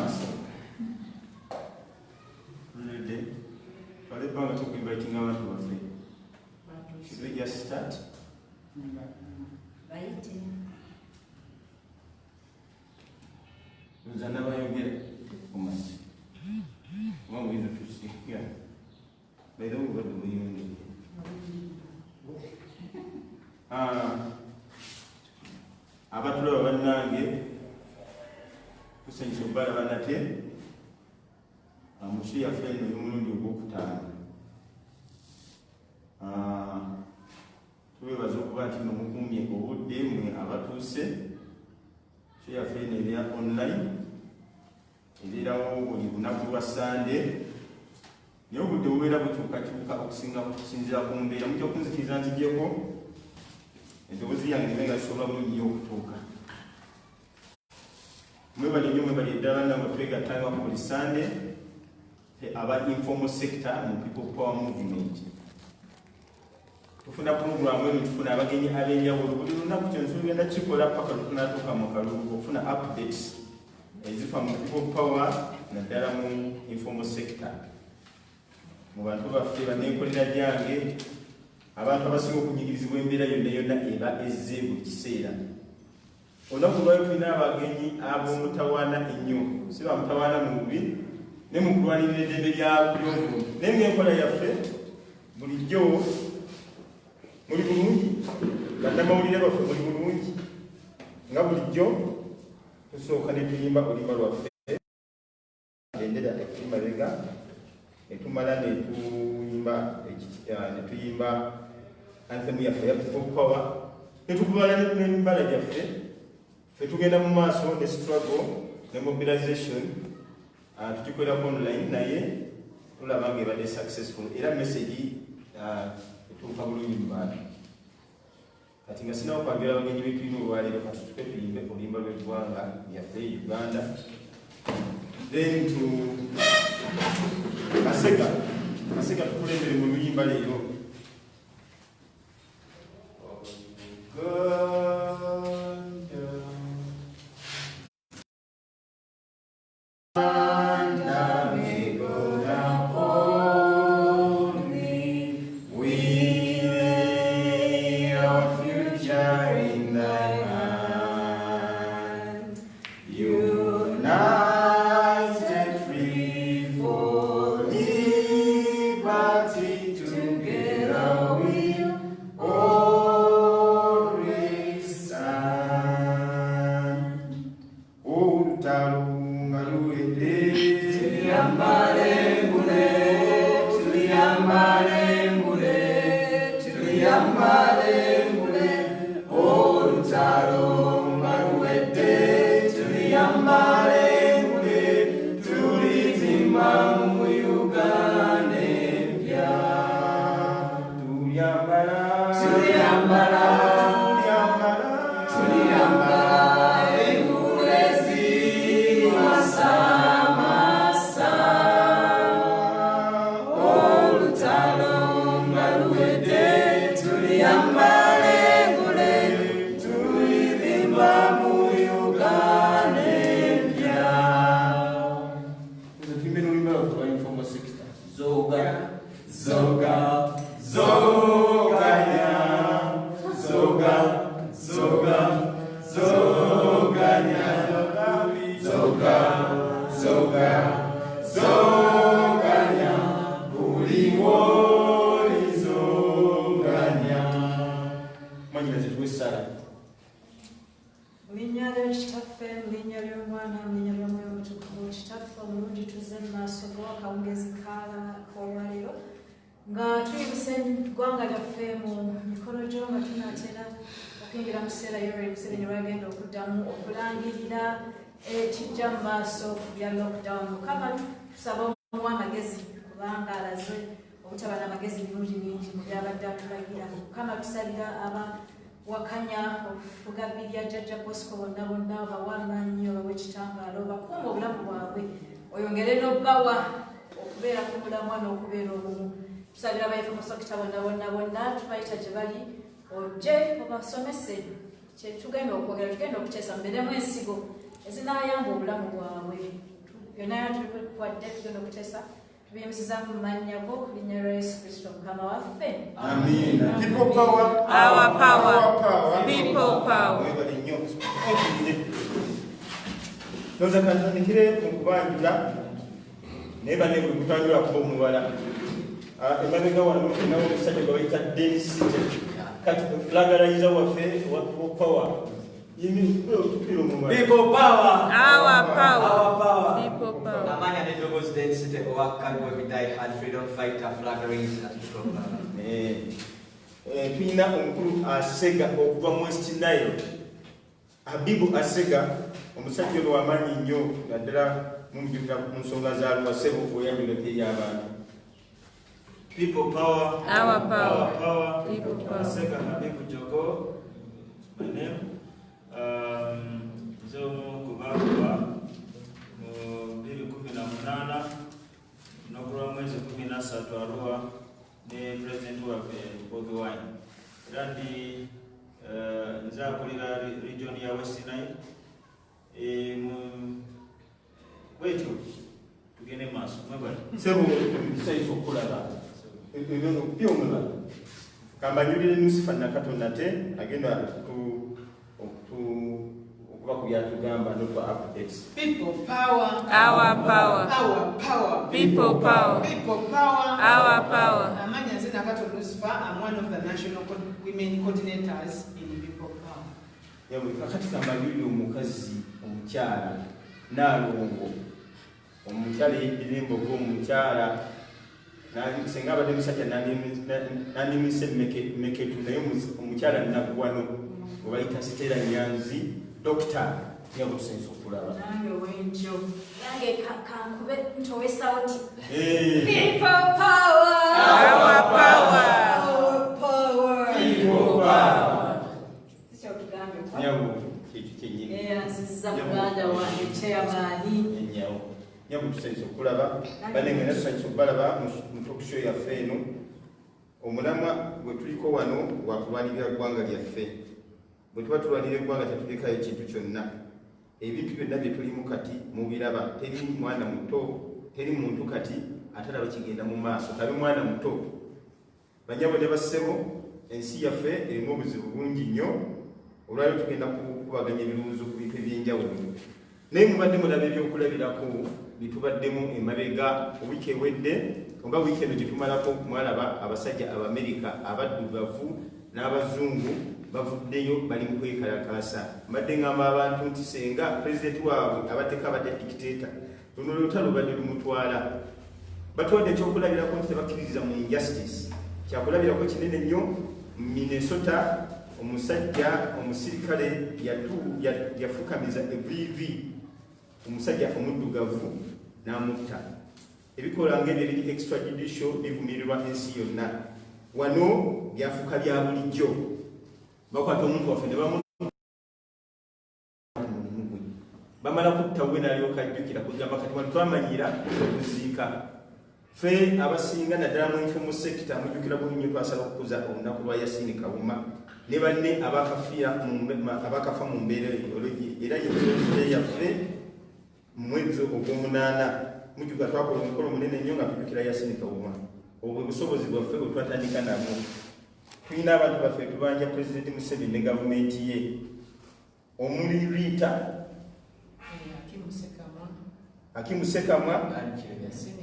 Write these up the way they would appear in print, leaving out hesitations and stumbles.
maaso lulidde twala ebbanga tukuinvitinga abantu baffe. Should we just start? Nzana bayongera kumasi kubanga oyinza tusiga baira obulwadde bweyongere. Abatulaba bannange tusanyusa okubalaba nate mu show yaffe eno y'omulundi ogwokutaano. Tubeebaza okuba nti nomukumye obudde mwe abatuuse. Show yaffe eno ebeera online, ebeerawo buli lunaku lwa Sande, naye obudde bubeera bukyukakyuka okusinziira ku mbeera. Mutya okunzikiriza nzijjeko eddoboozi yange ebenga zisobola bulungi okutuuka. Mwebali nnyo mwebali eddala nga twegattanga ku buli Sande aba informal sector mu People Power Movement. Tufuna programu eno, tufuna abagenyi ab'enjawulo buli lunaku. Kino tugenda kikola paka lutunatuuka mu kalulu okufuna updates ezifa mu People Power naddala mu informal sector. Mu bantu baffe banenkolera gyange, abantu abasinga okunyigirizibwa embeera yonna yonna eba ezze buli kiseera. Olunaku lwayo tulina abagenyi ab'omutawaana ennyo, si bamutawaana mu bubi ne mu kulwanirira eddembe ly'obulungi. Naye ng'enkola yaffe bulijjo muli bulungi, bannamawulire baffe muli bulungi. Nga bulijjo tusooka ne tuyimba oluyimba lwaffe bendera ekumabega, ne tumala ne tuyimba anthem yaffe ya People Power, ne tukubala n'embala gyaffe. Ffe tugenda mu maaso ne struggle ne mobilization tugikolera online, naye tulaba nga ebadde successful era message etuuka bulungi mu bantu. Kati nga sinawo kwagera abagenyi betulina olwaleero, katutuke tuyimbe oluyimba lw'eggwanga lyaffe Uganda. Then to Kasega tukulembere mu luyimba leero. Maaso ya lockdown kama tusaba amagezi kubanga alaze obutabana amagezi birungi bingi mu byabadde atulagira kama tusalira aba wakanya okufugabirya Jjajja Bosco bonna abawamanyi ab'ekitangaalo bakuuma obulamu bwabwe oyongere n'obbawa okubeera ku mulamwa n'okubeera obumu. Tusalira abayifu mu sokita bonna tubayita gye bali ojje obasomese kye tugenda okwogera, tugenda okuteesa mbeeremu ensigo ezinayamba obulamu bwabwe. byonna tubikwadde tugenda okuteesa tubyemisiza mu mannya go ku linnya lya Yesu Kristo Mukama waffe. Amiina. People power. Our power. People power. Mwebale nnyo. Noza kantandikire mu kubanjula naye banne buli kutanjula kuba omuwala emabega wano nawo omusajja gwe bayita Dennis kati flagarayiza waffe wa power. People power. Our power. Our power. People power. Amanya ne Dogos density owakagwe bidai had freedom fighter flagarayiza people power. Tulina omukulu Asega okuva mu West Nile. Habibu Asega omusajja ono w'amaanyi nnyo naddala mumujjukira mu nsonga za Lwasebo oyanjuleko eri abantu. People power. Our power. People power. Asega Habibu Jogo. My name. Nzomu kubakuba mu 2018 n'okulwa mwezi 13 Arua ne President waffe Bobi Wine. Era ndi nzakulira region ya West Nile. Waitu tugende maaso mwebale. Sebo bisaiso okulaba. Ebyo byomula. Kambanyulire Nusifa na Katonda te agenda okuba ku byatugamba n'okwa updates. People power. Our power. Our power. People power. People power. Our power. Amanya Zina Kato Lucifer, I'm one of the national women coordinators in People Power. Yawe kakati kambanyulire omukazi omukyala Nalongo. Omukyala ebirimbo gw'omukyala senga abadde musajja nanimise meketu naye omukyala naggwano obayita Stella Nyanzi Dr. Yabusenso okulaba. Nange wentyo. Nange kankube ntowe sauti. Hey. People power. Our power. Our power. People power. Sicho tugambe. Nyawo kitu kyenyini. Nziza muganda wange chairman. Nyawo. Nyawo tusenso okulaba. Banenge nasanso balaba mu talk show yaffe eno. Omulamwa gwe tuliko wano gwakulwanirira ggwanga lyaffe. Bwe tuba tulwanira eggwanga tetulekayo ekintu kyonna. Ebintu byonna bye tulimu kati mubiraba. Teri mwana muto, teri muntu kati atalaba kigenda mu maaso. Kabe mwana muto. Banyabo ne bassebo ensi yaffe erimu obuzibu bungi nnyo. Olwaliro tugenda kubaganya ebirowoozo ku bintu eby'enjawulo. Naye mubadde mulaba ebyokulabirako bitubaddemu emabega wiiki ewedde oba wiiki eno gye tumalako mwalaba abasajja Abamerika abaddugavu n'abazungu bavuddeyo bali mu kwekalakaasa. Mbadde ngamba abantu nti senga pulezidenti waabwe abaddeko abadde dictator luno lutalo lubadde lumutwala. Batuwadde ekyokulabirako nti tebakkiririza mu injustice. Kyakulabirako kinene nnyo mu Minnesota omusajja omusirikale yafukamiza evivi omusajja omuddugavu n'amutta. Ebikola ng'ebyo ebiri extrajudicial bivumirirwa ensi yonna. Wano byafuka bya bulijjo. Bakwata omuntu waffe ne bamala kutta we n'alyoka ajjukira kugamba kati wano twamanyira okuziika. Ffe abasinga naddala mu informal sector mujjukira bulungi nnyo twasala okukuza olunaku lwa Yasini Kawuma ne banne abakafa mu mbeera era ye yaffe mu mwezi ogw'omunaana mujjuka twakola omukolo munene nnyo nga tujjukira Yasini Kawuma. Obwo busobozi bwaffe bwe twatandika nabwo. Tulina abantu baffe tubanja Pulezidenti Museveni ne gavumenti ye omuli Rita Hakimu Sekamwa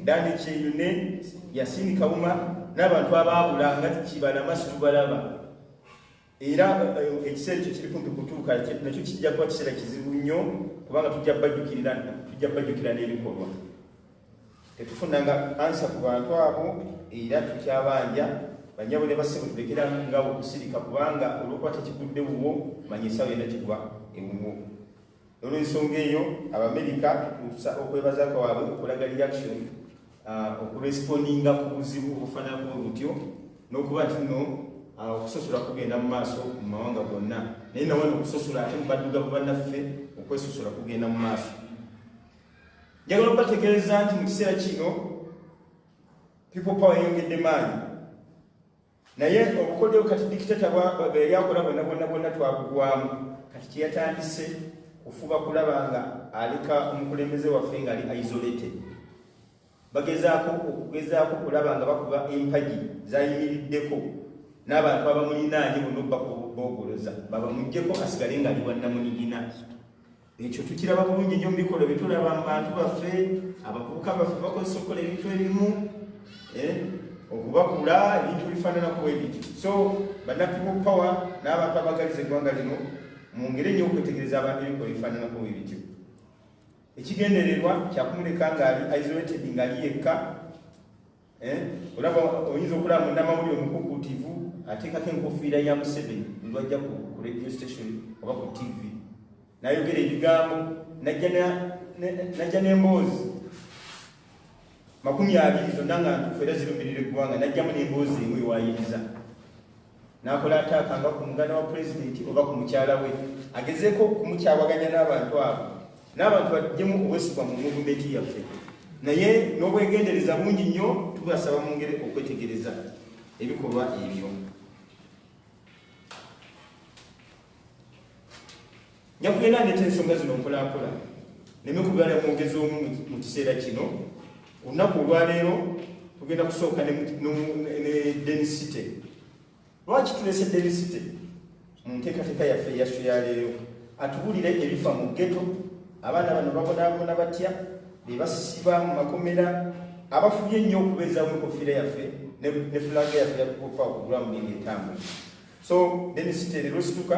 Dani Kyeyune Yasini Kawuma n'abantu abaabula nga kibalama situbalaba. Era ekiseera ekyo kiri kumpi kutuuka nakyo kijja kuba kiseera kizibu nnyo kubanga tujja bajjukira n'ebikolwa. Tetufunanga ansa ku bantu abo era tukyabanja banyabo ne bassebo tulekera ngabo okusirika kubanga olwokuba tekigudde wuwo manyisa yonna kigwa ewuwo. Olw'ensonga eyo Abamerika tutuusa okwebaza kwabwe okulaga reaction okurespondinga ku buzibu obufaananako butyo n'okuba nti nno okusosola kugenda mu maaso mu mawanga gonna naye nawano okusosola ate mu baddugavu bannaffe okwesosola kugenda mu maaso. Njagala okubategeeza nti mu kiseera kino people power eyongedde maanyi naye obukodyo kati dikitata bwe yakola bwonna twabugwamu kati kyeyatandise ofuba kulaba nga aleka omukulembeze waffe nga ali isolated. Bagezaako okulaba nga bakuba empagi zayimiriddeko n'abantu abamulinaanye bonna bakubogoloza babamuggyeko asigale nga ali wannamunigina. Ekyo tukiraba bulungi nnyo mu bikolo bye tulaba mu bantu baffe, abavubuka baffe bakozesa okukola ebintu ebimu, okubakula ebintu bifaananako bwe bityo. So bannapeople power n'abantu abagaliza eggwanga lino mwongere nnyo okwetegereza abantu ebikola bifaananako bwe bityo. Ekigendererwa kyakumuleka ng'ali isolated ng'ali yekka. Olaba oyinza okulaba munnamawulire omukukuutivu ateekako enkofiira ya Museveni lwajja ku radio station oba ku TV n'ayogera ebigambo najja n'emboozi 20 zonna nga ntuufu era zirumirira eggwanga, najjamu n'emboozi emu ewayiriza n'akola ataakanga ku muganda wa pulezidenti oba ku mukyala we, agezeeko okumukyawaganya n'abantu abo, n'abantu bajjemu obwesigwa mu muvumenti yaffe. Naye n'obwegendereza bungi nnyo tubasaba mwongere okwetegereza ebikolwa ebyo. Nyakugenda ndeeta ensonga zino mpolampola neme kubeera mwogezi omu mu kiseera kino. Olunaku olwaleero tugenda kusooka ne Denisite. Lwaki tulese Denisite mu nteekateeka yaffe eyassu ya leero? Atubulire ebifa mu ghetto, abaana bano babonaabona batya, be basisiba mu makomera, abafubye ennyo okubeezaamu enkofiira yaffe ne fulaga yaffe yakupa okugula mu ngeri etambula. So Denisite leero situka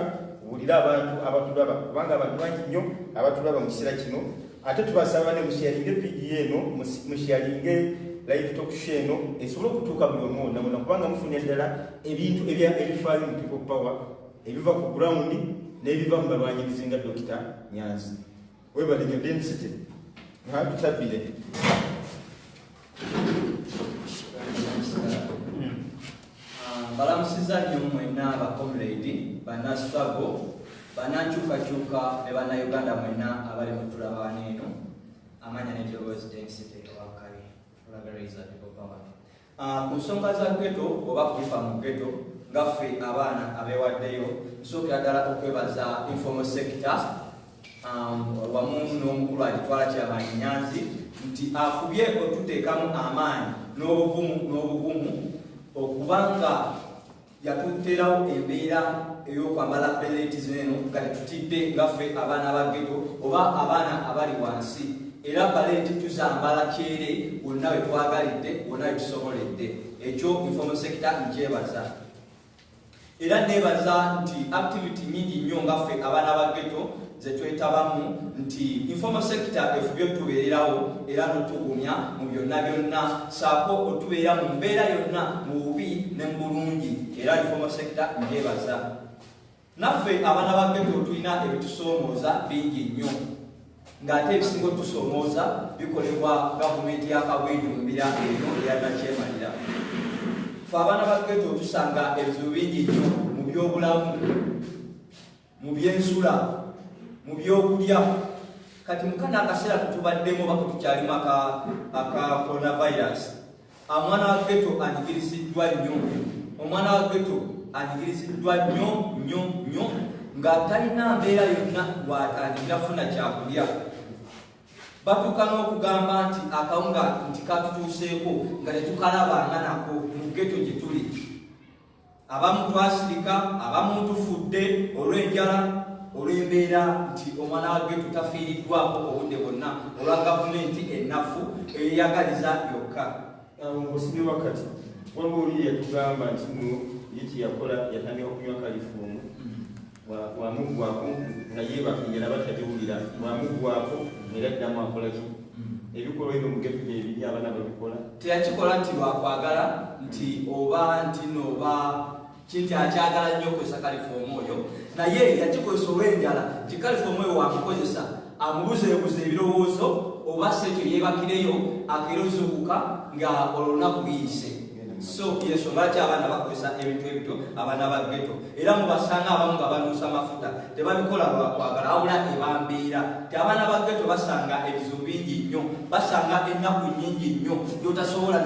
wulira abantu abatulaba, kubanga abantu bangi nnyo abatulaba mu kiseera kino. Ate tubasaba ne musharinge pigi eno, musharinge live talk show eno esobole okutuuka buli omu wonna, kubanga mufunye ddala ebintu ebifaayo mu people power ebiva ku ground n'ebiva mu balwanyirizi nga Dr. Nyanzi. Webale nnyo Denisite, tutabire. Balamusiza nnyo mwenna abakomrade, bannastruggle, bannankyukakyuka ne bannayuganda mwenna abali mu tulaba wano eno. Amanya n'eddoboozi Denisite owakali Fulagareza People Power. Ku nsonga za ghetto oba kubifa mu ghetto, ngaffe abaana abeewaddeyo nsookera ddala okwebaza informal sector wamu n'omukulu agitwala Kyamaanyi Nyanzi nti afubye otuteekamu amaanyi n'obugumu okubanga yatuterawo embeera ey'okwambala beleti zeno nga tetutidde ngaffe abaana ba ghetto oba abaana abali wansi, era baleti tuzambala kyere wonna we twagalidde wonna we tusoboledde. Ekyo informal sector nkyebaza. Era nebaza nti activity nyingi nnyo ngaffe abaana ba ghetto ze twetabamu nti informal sector efubye otubeererawo era n'otugumya mu byonna byonna, saako otubeera mu mbeera yonna mu bubi ne mu bulungi, era informal sector njebaza. Naffe abaana ba ghetto tulina ebitusoomooza bingi nnyo, ng'ate ebisinga otusoomooza bikolebwa gavumenti yakabwejumbira eno eyanakyemalira. Ffe abaana ba ghetto tusanga ebizibu bingi nnyo mu byobulamu, mu byensula, mu byokulya. Kati mukana akaseera tutubaddemu bako tukyalimu aka coronavirus, omwana wa ghetto anyigiriziddwa nnyo, omwana wa ghetto anyigiriziddwa nnyo nga talina mbeera yonna bw'atandikira funa kyakulya. Batuuka n'okugamba nti akawunga nti katutuuseeko nga tetukalabanga nako mu ghetto gye tuli. Abamu twasirika, abamu tufudde olw'enjala, olw'embeera nti omwana wa ghetto tafiiriddwako obudde bwonna olwa gavumenti ennafu eyeyagaliza yokka. Ng'osibye wakati waliwo oli yatugamba nti ye kyeyakola yatandika okunywa kalifuumu, bwamugwako nga yeebaka enjala batagiwulira, bwamugwako era addamu akolaki ebikolwa ebyo mu ghetto byebiri abaana babikola. Teyakikola nti lwakwagala nti oba nti nooba kinti akyagala nnyo okozesa kalifuumu oyo, naye yakikozesa olw'enjala. Nti kalifuumu oyo wamukozesa amubuzeebuza ebirowoozo oba si ekyo yeebakireyo akeera ozuukuka nga olunaku luyise. so yeso lwaki abaana bakozesa ebintu ebito abaana ba ghetto era mubasanga abamu nga banuusa amafuta tebabikola lwakwagala awula ebambeera ti abaana ba ghetto basanga ebizibu bingi nnyo basanga ennaku nnyingi nnyo gyotasobola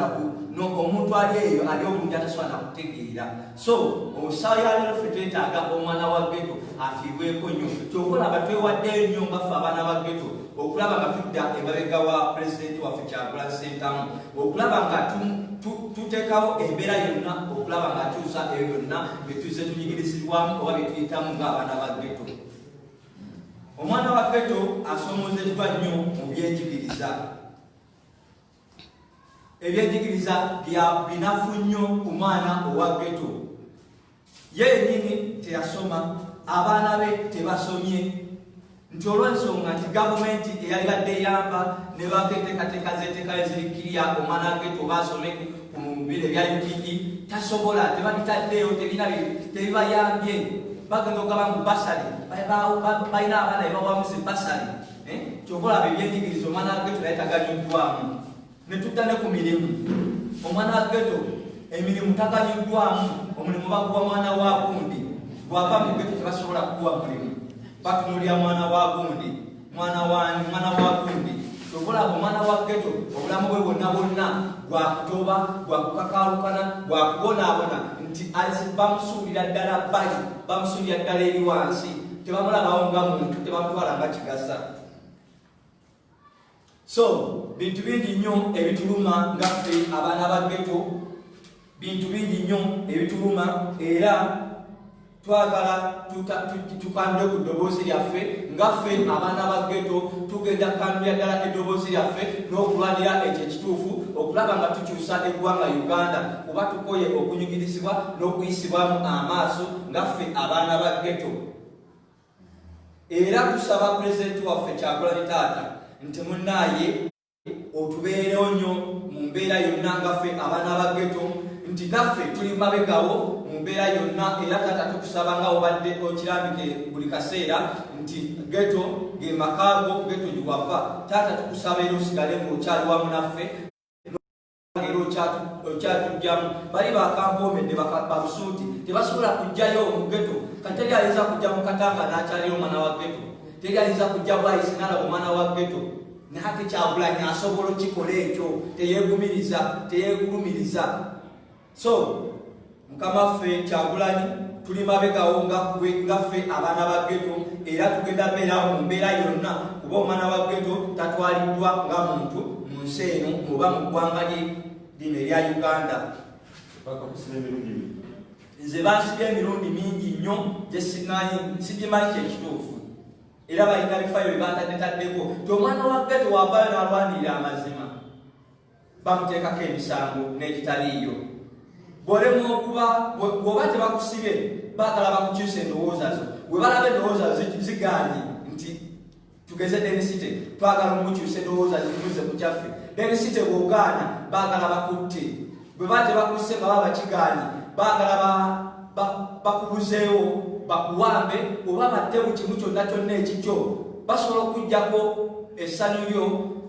omuntu ali eyo ali obulungi atasobola nakutegeera so osawo yaleero ffe twetaaga omwana wa ghetto afiibweko nnyo kyokolaba twewaddeyo nnyo nga ffe abaana ba ghetto okulaba nga tudda emabega wa pulezidenti waffe Kyagulanyi Ssentamu okulaba nga tuteekawo embeera yonna okulaba nga tuusa eyo yonna byetuze tunyigirizibwamu oba byetuyitamu ng'abaana ba ghetto. Omwana wa ghetto asoomozebwa nnyo mu byenjigiriza. Ebyenjigiriza binafu nnyo ku mwana owa ghetto. Ye yennyini teyasoma, abaana be tebasomye. Nti olw'ensonga nti gavumenti eyalibadde eyamba ne bateekateeka zeteekayo ezirikkirya omwana wa ghetto basome ku biro ebya UPD tasobola tebabitaddeyo tebibayambye bagenda okugaba mu basale balina abaana bebawamuza basale kyokolaba ebyenjigiriza omwana wa ghetto naye taganyiddwamu ne tudda ne ku mirimu omwana wa ghetto emirimu taganyiddwamu omulimu baguwa mwana wa gundi gwava mu ghetto tebasobola kuguwa mulimu batunulira mwana wa gundi mwana wa gundi kyokolaba omwana wa ghetto obulamu bwe bwonna gwakutoba gwakukakalukana gwakubonaabona nti bamusuulira ddala bbali bamusuulira ddala eri wansi tebamulabawo nga muntu tebamutwala nga kigasa. So bintu bingi nnyo ebituluma nga ffe abaana ba ghetto bintu bingi nnyo ebituluma era twagala tukandule ku ddoboozi lyaffe nga ffe abaana ba ghetto tugenda kukandulira ddala eddoboozi lyaffe n'okulwanira ekyo ekituufu okulaba nga tukyusa eggwanga Uganda kuba tukoye okunyugirizibwa n'okuyisibwamu amaaso nga ffe abaana ba ghetto. Era tusaba pulezidenti waffe Kyagulanyi taata nti munnaaye otubeerewo nnyo mu mbeera yonna nga ffe abaana ba ghetto nti naffe tuli mabegawo mu mbeera yonna era taata tukusaba nga obadde okirambike buli kaseera nti ghetto ge makaago ghetto giwava taata tukusaba era osigale ng'okyali wamu naffe era okyatujjamu bali bakampoomedde babusuuti tebasobola kujjayo mu ghetto kati teri ayinza kujja mu Katanga n'akyaliyo omwana wa ghetto teri ayinza kujja bwayise n'alaba omwana wa ghetto naye ate Kyagulanyi asobola okikola ekyo teyeegulumiriza. So mukama waffe Kyagulanyi tuli mabegawo nga ffe abaana ba ghetto era tugenda beerawo mu mbeera yonna kuba omwana wa ghetto tatwaliddwa nga muntu mu nsi eno oba mu ggwanga lino erya Uganda. Nze bansibye emirundi mingi nnyo gye sigimanyi kyekituufu era balina bifayo bye batadetaddeko ti omwana wa ghetto wavayo n'alwanirira amazima bamuteekako emisango n'ekitaliiyo. Bw'olema okuba bw'oba tebakusibye baagala bakukyusa endowooza zo bwe balaba endowooza zigaanye nti tugeze denisite twagala omukyusa endowooza zituze ku kyaffe denisite bw'ogaana baagala bakutte bwe ba tebakusse nga baba bakigaanye baagala bakubuzeewo bakuwambe oba batte mu kimu kyonna kyonna ekikyo basobola okuggyako essanyu lyo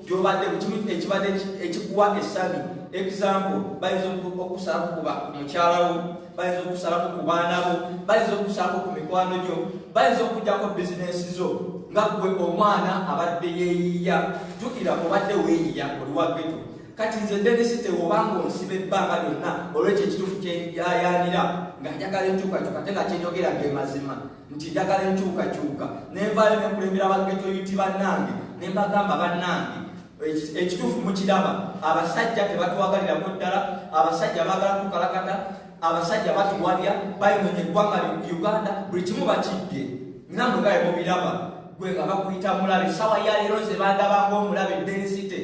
gy'obadde mu kimu ekibadde ekikuwa essanyu. Example bayinza okusalaku ku mukyala wo bayinza okusalaku ku baana bo bayinza okusalaku ku mikwano gyo bayinza okuggyako bizinesi zo nga gwe omwana abadde yeeyiya jjukira obadde weeyiya oli wa ghetto kati nze denisite obanga onsiba ebbanga lyonna olwekyo ekituufu kyeyayaanira nga njagala enkyukakyuka ate nga kyenyogera ge mazima nti njagala enkyukakyuka nenvaayo nekulembera ba ghetto yuti bannange nembagamba bannange ekituufu mukiraba abasajja tebatwagalirako ddala abasajja baagala tukalakata abasajja batuwalya bayinonya eggwanga Uganda buli kimu bakibbye namwe nga mubiraba gwe nga bakuyita mulabe sawa yaleero ze bandabanga omulabe denisite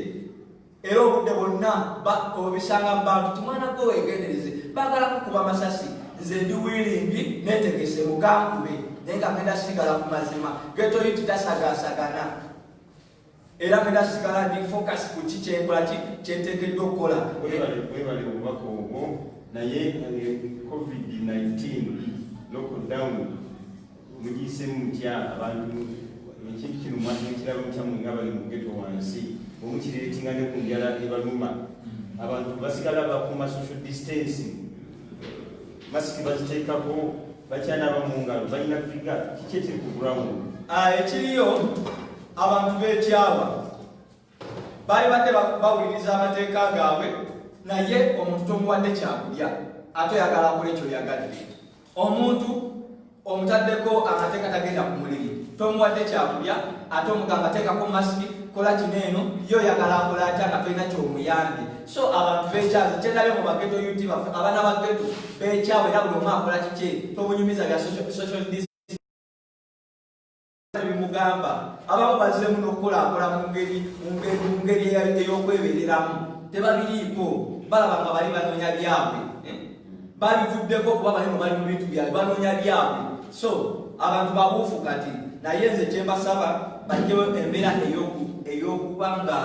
era obudde bwonna obisanga mu bantu timwana gwe weegendereze baagala kukuba amasasi nze ndi wiiringi neetegese mugankube naye nga ngenda sigala ku mazima ghetto yuti tasagaasagana era ngenda sigala ndi focus ku ki kyenkola kyenteekeddwa okukola. Webale obubaka obwo naye COVID-19 lockdown mugiyisemu mutya abantu ekintu kino mwakiraba mutya nga bali mu ghetto wansi omukireetinga ne ku njala ebaluma abantu basigala bakuuma social distancing, masiki baziteekako, bakyanaaba mu ngalo, balina kufiga kiki ekiri ku ground. Ekiriyo abantu b'ekyawa baali badde bawuliriza amateeka gaabwe, naye omuntu tomuwadde kyakulya ate oyagala akole ekyoyagadde. Omuntu omutaddeko amateeka tagenda ku muliri, tomuwadde kyakulya ate omugamba teekako masiki, kola kino eno, yo oyagala akola atya nga tolina kyomuyambye. So abantu b'ekyawa kyendabye mu bageto yuti baffe abaana bageto b'ekyawa era buli omu akola kiki tobunyumiza bya social distance bimugamba. Abamu bazzeemu n'okukolaakola mu ngeri ey'okwebereramu, tebabiriiko, balaba nga bali banoonya byabwe, babivuddeko kuba bali mu bintu byabwe banoonya byabwe. So abantu babuufu kati, naye nze kyembasaba bajjewo embeera ey'okuba nga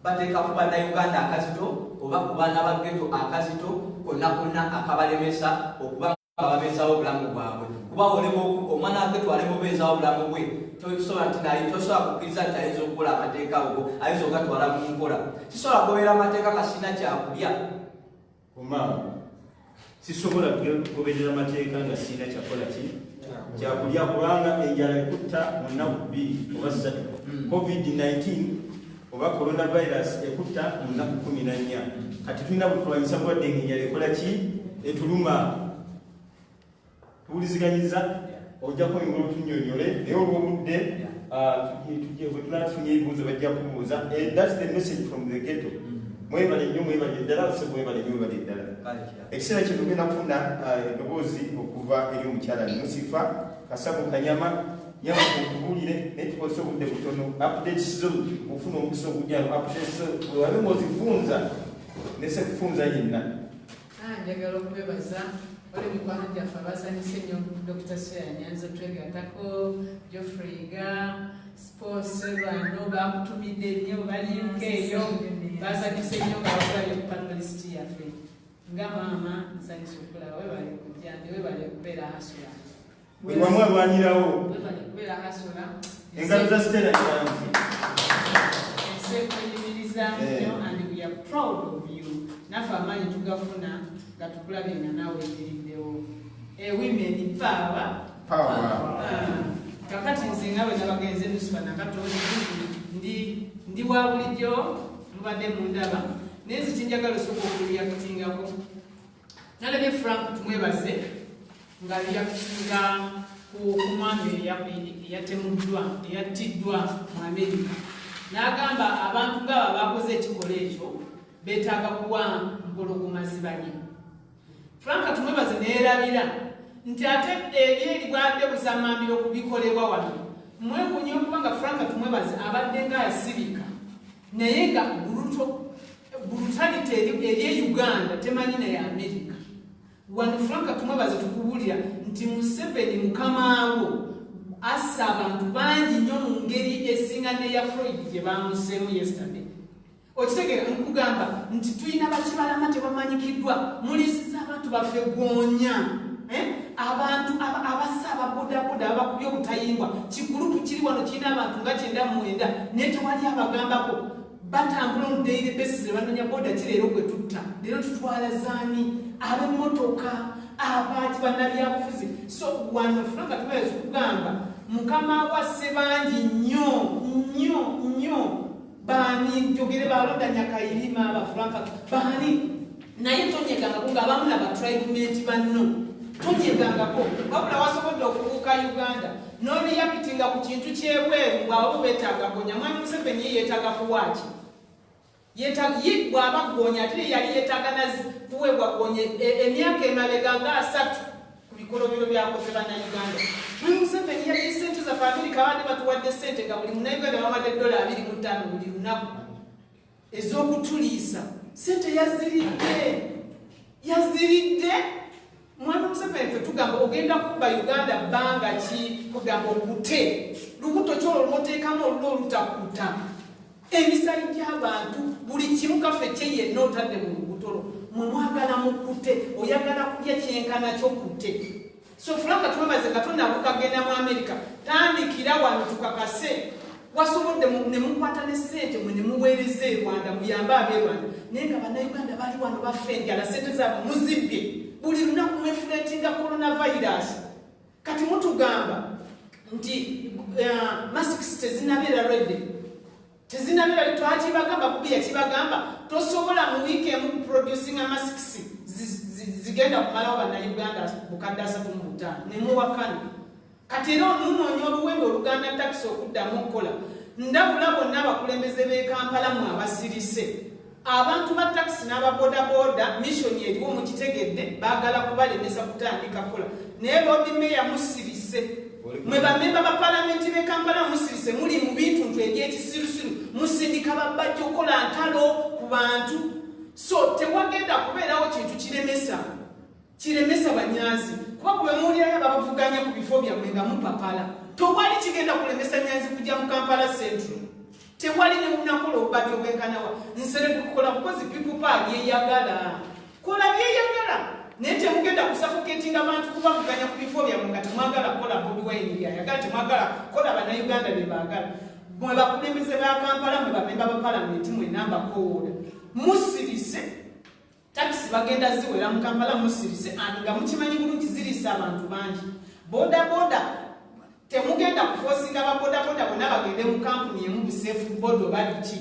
bateeka ku bannayuganda akazito oba ku baana ba ghetto akazito konna konna akabalemesa okuba nga babeesawo obulamu bwabwe. Kuba omwana wa ghetto alema obeesawo obulamu bwe, tosobola kukkiriza nti ayinza okukola amateeka ago, ayinza ogatwala mu nkola. Sisobola kugoberera amateeka kasina kyakulya. Sisobola kugoberera amateeka nga sina kyakola ki kyakulya, kubanga enjala ekutta mu nnaku 2 oba 3. COVID-19 oba coronavirus ekutta mu nnaku 14. Kati tulina butulwanyisa bulwadde ng'enjala ekola ki etuluma. Tuwuliziganyiza ojja kwengula otunyonyole, naye olw'obudde bwe tunatufunye ebibuuzo bajja kubuuza. That's the message from the ghetto. Mwebale nnyo, mwebale ddala, ose mwebale nnyo, mwebale ddala. Ekiseera kino tugenda kufuna eddoboozi okuva eri omukyala Nusifa Kasabu Kanyama. Nyama kutubuulire naye tukozesa obudde butono. Updates zo ofuna omukisa ogujjalo, updates zo wewabe ng'ozifunza nese kufunza yenna. Njagala okwebaza wali mikwano gyaffe abasanyusa ennyo Dr. Soya Nyanza twegatako, Geoffrey Ga, Sports bano bakutumidde nnyo balimuka eyo basanyusa ennyo nga bakulabye ku panelist yaffe. Nga maama nsanyusa okulaba webale kujja ndi webale kubeera hasula. Bwe wamu alwanirawo. Webale kubeera hasula. Engalo za Stella Nyanzi. Ensekuyimiriza nnyo and we are proud of you. Naffe amaanyi tugafuna nga tukulabye nga naawe ekiriddewo. Women power. Kakati nze nga bwe nabagenze Nusifa nakatooni ndi wa bulijjo mubadde mundaba naye nzikinjagala osooka okuliyakutingako. Nalabye Frank tumwebaze nga liyakutinga ku mwami eyatemuddwa eyattiddwa mu Amerika. N'agamba abantu ng'abo bakoze ekikola ekyo beetaaga kuwa mpologoma zibanye. Frank tumwebaze neerabira nti ate ebyeri bwadde busamambiro kubikolebwa wano. Mwekunya okuba nga Frank tumwebaze abadde ng'ayasirika naye nga brutality eri Uganda temanyi naye Amerika. Wano Frank tumwebaze tukubuulira nti Museveni mukamaawo assa abantu bangi nnyo mu ngeri esinga n'eya Floyd gye bamuseemu yesterday. Okitegeera nkugamba nti tulina bakibalama tebamanyikiddwa, mulisiza abantu baffe goonya. Abantu abassa ababodaboda abakubye obutayimbwa kigulupu kiri wano kirina abantu nga 99 naye tewali abagambako. Batambula on daily basis banoonya boda kireero gwe tutta. Leero tutwala zaani ab'emmotoka abaati bannabyabufuzi. So wano Frank tumwebaze kugamba mukama wasse bangi nnyo baani njogere balonda Nyakayirima abafranka baani naye tonyegangako ng'abamu n'abatribement banno tonyegangako wabula wasobodde okubuuka Uganda n'oreyakitinga ku kintu kyebweru ng'abo beetaagako nyamwani Museveni ye yeetaaga kuwaaki ye bw'aba ggoonya ate yali yeetaaga kuweebwa ggoonya emyaka emabega nga 3 ku bikolobero byakoze bannayuganda. Museveni yali ssente zaffe Amerika abadde batuwadde ssente nga buli munnayuganda bawadde $25 buli lunaku ez'okutuliisa. Ssente yaziridde mwami Museveni ffe tugamba ogenda kubba Uganda bbanga ki kugamba okute lubuto kyolwo lwoteekamu olulo olutakuta emisali gy'abantu buli kimu kaffe kye yenna otadde mu lubutolo mwe mwagala mukute oyagala kulya kyenkana kyokute. So Frank tumwebaze Katonda bukagenda mu Amerika tandikira wano tukakase wasobodde ne mukwata ne ssente mwe ne muweereza e Rwanda muyambe ab'e Rwanda naye nga bannayuganda bali wano baffe enjala sente zaabwe muzibbye buli lunaku mwefulatinga coronavirus kati mutugamba nti masks tezinabeera redde tezinabeera twakibagamba kubiya kibagamba tosobola mu wiiki emu producing masks zigenda kumalawo bannayuganda bukadde 35 nemuwakana kati era munoonya oluwendo oluganda takisi okuddamu okukola ndabula bonna abakulembeze b'e Kampala mu abasirise abantu ba takisi n'ababodaboda missoni eriwo mukitegedde baagala kubalemesa kutandika kukola naye bobi meya musirise mwe bamemba ba palamenti b'e Kampala musirise muli mu bintu ebyekisirusiru musindika babajja okukola ntalo ku bantu so tewagenda kubeerawo kintu kiremesa banyazi kuba bwe muulirayo babavuganya ku bifo byammwe nga mupapala tewali kigenda kulemesa nyanzi kujja mu Kampala Central tewali ne munakola obubadi obwenkanawa nsereke kukola bukozi people power byeyagala kola byeyagala naye temugenda kusafoketinga abantu kubavuganya ku bifo byammwe nga temwagala kukola Bobi Wine byayagala temwagala kukola bannayuganda bye baagala mwe bakulembeze ba Kampala mwe bamemba ba palamenti mwe namba kooda musirise takisi bagenda ziwera mu Kampala musirise nga mukimanyi bulungi ziriisa abantu bangi bodaboda temugenda kufosinga ababodaboda bonna bagende mu kampuni emu buseefu bodo baliki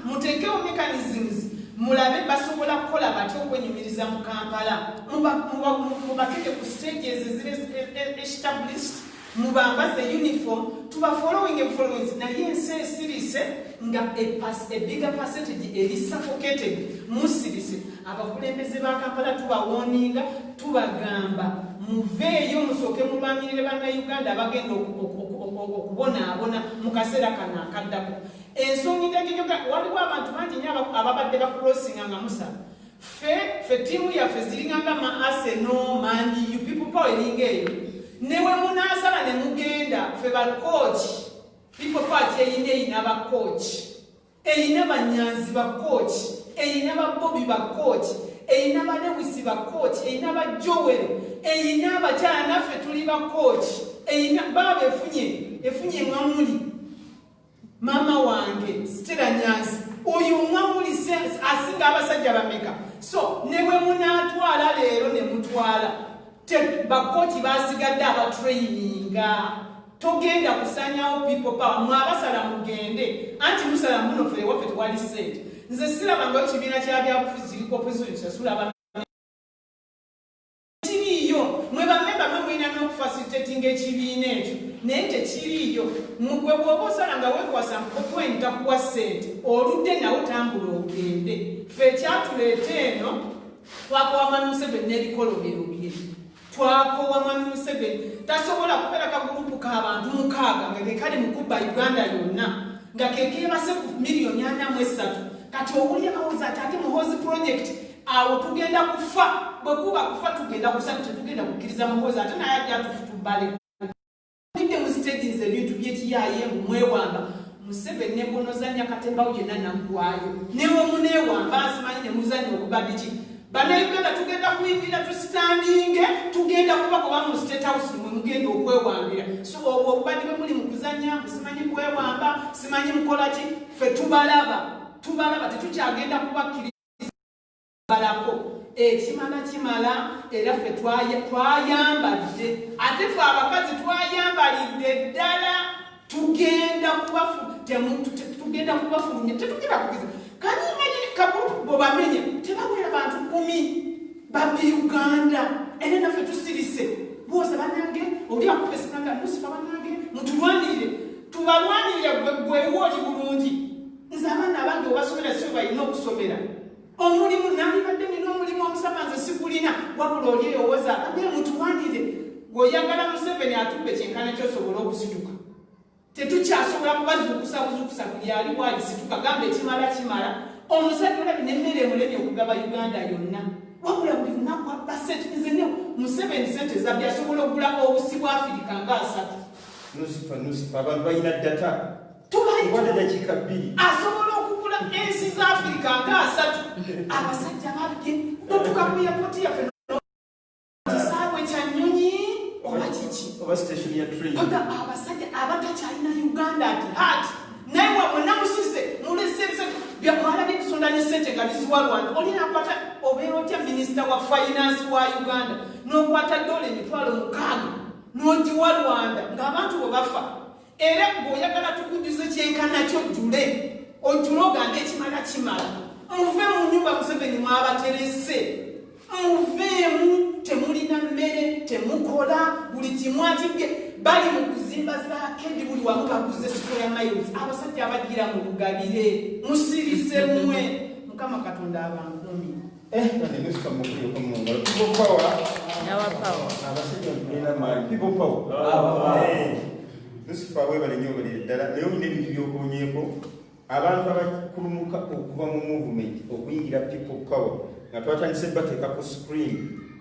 muteekewo mechanisms mulabe basobola kukola batya okwenyumiriza mu Kampala mubateke ku stages eziri established mubambaze uniform tuba following naye ensi esirise nga a bigger percentage eri suffocated musirise abakulembeze ba Kampala tubawoninga tubagamba muveeyo musooke mulwanirire bannayuganda abagenda okubonaabona mu kaseera kano akaddako ensonga endagijoga waliwo abantu bangi nyo ababadde bakulosinga nga musaba ffe ttiimu yaffe ziringanga ma Arsenal Man U people power eringa eyo newe munaasala ne mugenda ffe bakooki people power eyina bakooki eyina banyanzi bakooki eyina babobi bakooki eyina balewisi bakooki eyina bajowero eyina abakyala naffe tuli bakooki eyina baaba efunye mwamuli mama wange Stella Nyanzi oyo mwamuli asinga abasajja bameka so newe munaatwala leero ne mutwala bakooki basigadde abatraininga togenda kusanyawo people power mwabasala mugende anti musala muno ffe waffe tewali sente nze sirabangayo kibiina kya byabufuzi kiriko opozisoni kisasula abantu kiriiyo mwe bamemba mwe mulina n'okufacilitatinga ekibiina ekyo naye tekiriiyo mugwe bw'oba osala nga weekwasa mukotweni takuwa sente oludde nawe tambula ogende ffe ekyatuleeta eno twakowa Mwami Museveni n'ebikolobero bye twakowa Mwami Museveni tasobola kubeera kagurupu k'abantu 6 nga kekali mukubba Uganda yonna nga kekeebase ku miliyoni 43 kati obulya bawuza ate muhozi project awo tugenda kufa bwe kuba kufa tugenda kusatu tetugenda kukkiriza muhozi ate naye ajja tufutubale tudde mu stages ebintu by'ekiyaye mwewamba Museveni ne bonozanya katembawo yenna naggwayo newe muneewamba simanyi ne muzanya okubadde ki bannayuganda tugenda kuyingira tusitandinge tugenda kubakoba mu state house mwe mugenda okwewambira so obwo obubadde bwe muli mu kuzanya simanyi kwewamba simanyi mukola ki ffe tubalaba tetukyagenda kubakkiriza balako kimala era ffe twayambadde ate ffe abakazi twayambalidde ddala tugenda kubafulumya tetugenda kukiza kanyimanyini kagurupu bwebamenya tebabwera bantu 10 babbi Uganda era naffe tusirise bwoza banange oli akuba esinanga musifa banange mutulwanirire tubalwanirire gwewo oli bulungi nze abaana abange obasomera si balina okusomera omulimu nalibadde nina omulimu omusaba nze sigulina wabula oli eyowoza abe mutulwanirire gweoyagala Museveni atubbe kyenkana kyosobola okusituka tetukyasobola kubazukusa buli ali bwalisituka gamba ekimala omusajja olabi nemmere emulemi okugaba Uganda yonna wabula buli lunaku abba sente nze Museveni sente zabbi asobola okugula obusi bwa Afirika nga 3 nusifa abantu balina data tubayidakiika 2 asobola okugula ensi za Afirika nga 3 abasajja babye notuka ku yapoti yaffe kisaawe kya nnyonyi oba kiki oba station ya train abasajja abatakyalina Uganda ati hati naye wamwe namusize mulese ebisatu byamwala by'ebisonda ne n'essete nga liziwa Rwanda olina akwata obeera otya minisita wa finance wa Uganda n'okwata dola emitwalo 6 n'ogiwa Rwanda ng'abantu bwe bafa era bw'oyagala tukujuze kyenkana kyojjule ojjule ogambe ekimala kimala muve mu nnyumba Museveni mwabaterese muveemu temulina mmere temukola buli kimu atibye bali mu kuzimba za kendi buli wamu baguze square miles abasajja abagira mu bugabire musirize mwe Mukama Katonda abankumi Ndemusifa mukulu ko mungalo people power Our power. abasajja tulina maali people power Nusifa we bali nyo bali ddala naye olina ebintu by'okunyeko abantu abakulumuka okuva mu movement okuyingira people power nga twatandise bateeka ku screen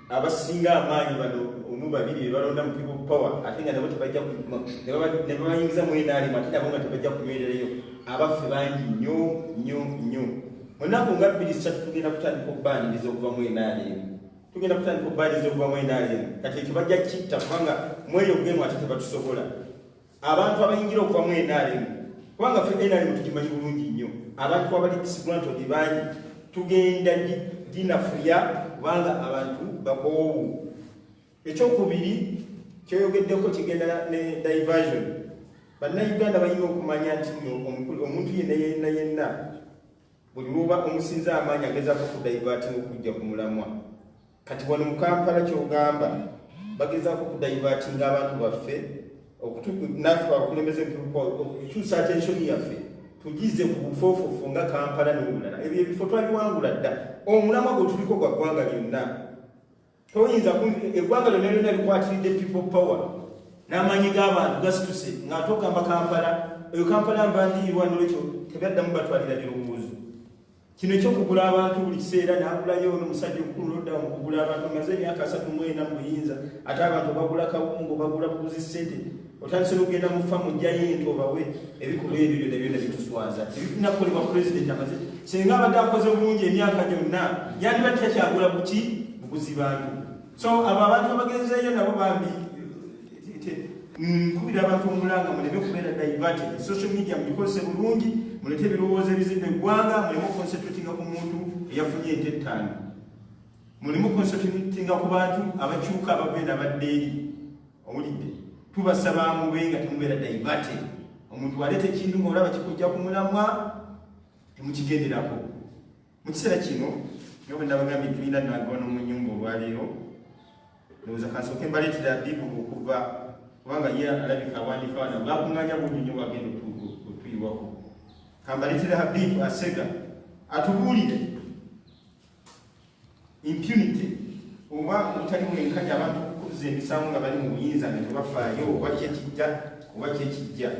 abasinga amaanyi bano omu babiri be balonda mu people power ate nga nabo tebajja ne babayingiza mu NRM ate nabo nga tebajja kunywererayo abaffe bangi nnyo mu nnaku nga 2-3 tugenda kutandika okubaaniriza okuva mu NRM kati ekyo bajja kitta kubanga mweyo gemu ate tebatusobola abantu abayingira okuva mu NRM kubanga ffe NRM tukimanyi bulungi nnyo abantu abali disgruntled bangi tugenda dinafuya kubanga abantu bakoowu ekyokubiri kyoyogeddeko kigenda ne diversion bannayuganda balina okumanya nti omuntu yenna buli lwoba omusinza amaanyi agezaako kudivatinga okujja ku mulamwa kati wano mu Kampala kyogamba bagezaako kudivatinga abantu baffe naffe abakulembeze okukyusa attention yaffe tugize ku bufoofufu nga Kampala n'obulala ebyo ebifo twabiwangula dda omulamwa gwe tuliko gwa ggwanga lyonna toyinza eggwanga lyonna lyonna likwatiridde people power n'amaanyi g'abantu gasituse ng'ate ogamba Kampala eyo Kampala mbandiirwa nolwekyo tebyaddamu batwalira birowoozo kino ekyokugula abantu buli kiseera n'agulayo n'omusajja omukulu n'oddamu kugula abantu maze emyaka 34 mu buyinza ate abantu bagula kawungo bagula buguzi ssente otandise n'ogenda mu ffamu ojjayo ento obawe ebikolwa ebyo byonna byonna bituswaza tebirina kukolebwa pulezidenti amaze singa abadde akoze bulungi emyaka gyonna yandibadde takyagula buki buguzi bantu so abo abantu abagenzeeyo nabo bambi nkubira abantu omulanga muleme okubeera diverted social media mugikozese bulungi mulete ebirowoozo ebizimba eggwanga muleme okonsentratinga ku muntu eyafunye ente 5 muleme okonsentratinga ku bantu abakyuka abagenda abadde eri owulidde tubasaba mube nga temubeera diverted omuntu waleeta ekintu ng'olaba kikujja ku mulamwa temukigenderako mu kiseera kino nga bwe nabagambye tulina nagona mu nnyumba olwaleero ndowooza kansooke mbaleetera bibubu okuva kubanga ye alabika awandiika wana bwakuŋŋanya bungi nnyo bwagenda otuyiwako kambaleetera Habibu Asega atubuulire impunity oba mutali mwenkanya abantu okukuza emisango nga bali mu buyinza nga tebafaayo oba kyekijja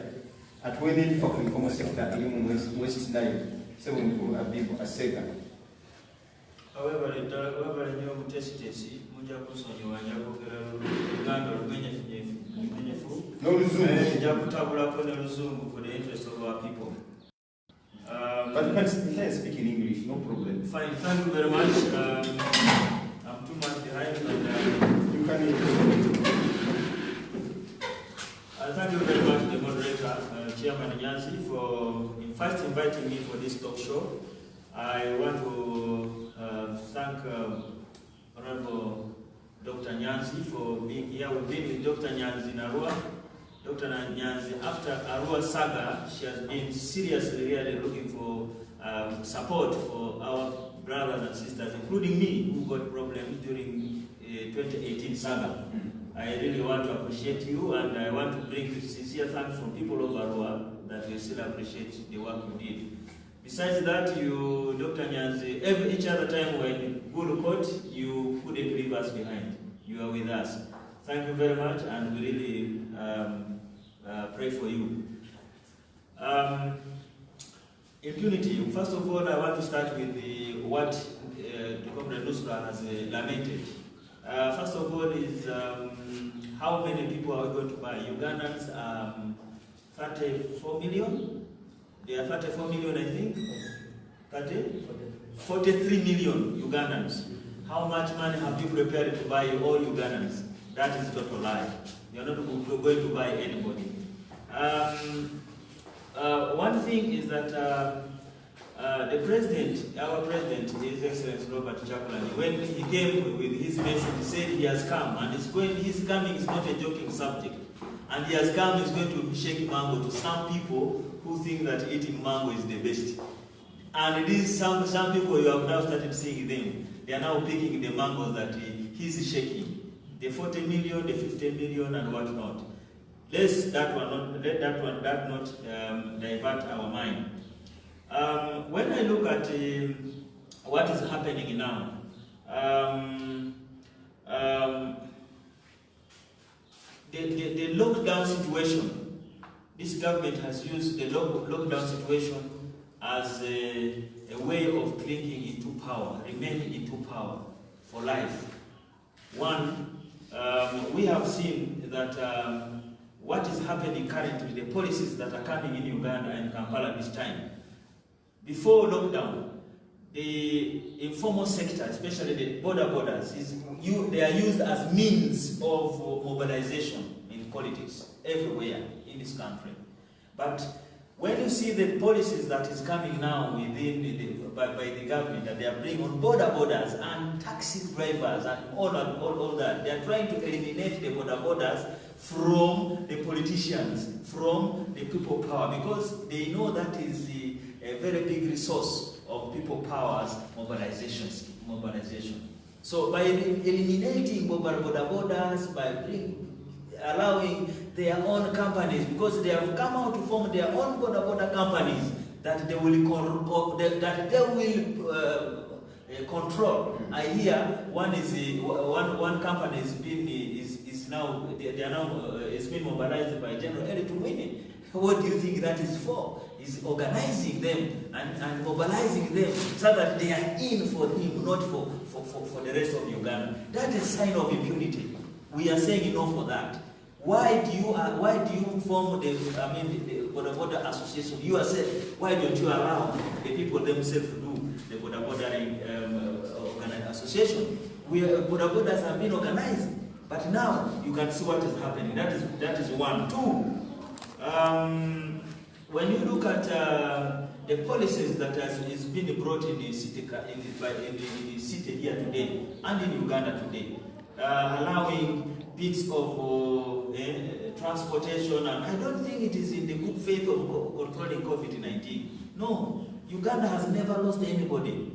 atuwe n'ebifa ku informal sector eri mu West Nile Ssebunkulu Habibu Asega Webale nnyo omutesitesi mujja kusonyiwa nja kwogera Luganda olumenyefu n'oluzungu nja kutabulako ne luzungu for the interest of our people. But you can speak in English, no problem. Fine, thank you very much. I'm too much behind, but You can. thank you very much, the moderator, Chairman Nyanzi, for first inviting me for this talk show. I want to thank Honorable Dr. Nyanzi for being here. We've been with Dr. Nyanzi in Arua. Dr. Nyanzi, after Arua saga, she has been seriously really looking for support for our brothers and sisters, including me, who got problems during 2018 saga. I really want to appreciate you, and I want to bring sincere thanks from people of Arua that we still appreciate the work you did. Besides that, you, Dr. Nyanzi, each other time we're in good court, you couldn't leave us behind. You are with us. Thank you very much, and we really pray for you. Impunity. First of all, I want to start with what the Comrade Nusra has lamented. First of all is how many people are we going to buy? Ugandans, 34 million? They are 34 million, I think. 43 million Ugandans. How much money have you prepared to buy all Ugandans? That is total lie. You are not going to buy anybody. One thing is that The president, our president, His Excellency Robert Chagulanyi, when he came with his message, he said he has come, and his coming is not a joking subject. And he has come, is going to shake mango to some people who think that eating mango is the best. And it is some people, you have now started seeing them, they are now picking the mangoes that he's shaking. The 40 million, the 50 million, and whatnot. Let that not divert our mind. When I look at what is happening now, the lockdown situation, this government has used the lockdown situation as a way of clinging into power, remaining into power for life. One, we have seen that what is happening currently, the policies that are coming in Uganda and Kampala this time. Before lockdown, the informal sector, especially the borders, they are used as means of mobilization in politics everywhere in this country. But when you see the policies that is coming now within by the government, that they are bringing on borders and taxi drivers and all that, they are trying to eliminate the borders from the politicians, from the people power, because they know that is a very big resource of people powers mobilization. So by eliminating borders, by allowing their own companies, because they have come out to form their own border companies that they will control. I hear one company is now been mobilized by General Eli Tumwine. What do you think that is for? Is organizing them and mobilizing them so that they are in for him, not for the rest of Uganda. That is a sign of impunity. We are saying enough for that. Why do you form the border association yourself? Why don't you allow the people themselves to do the bordering association? Borders have been organized, but now you can see what is happening. That is one. Two. When you look at the policies that is being brought in the city here today and in Uganda today, allowing bits of transportation, and I don't think it is in the good faith of controlling COVID-19. No, Uganda has never lost anybody.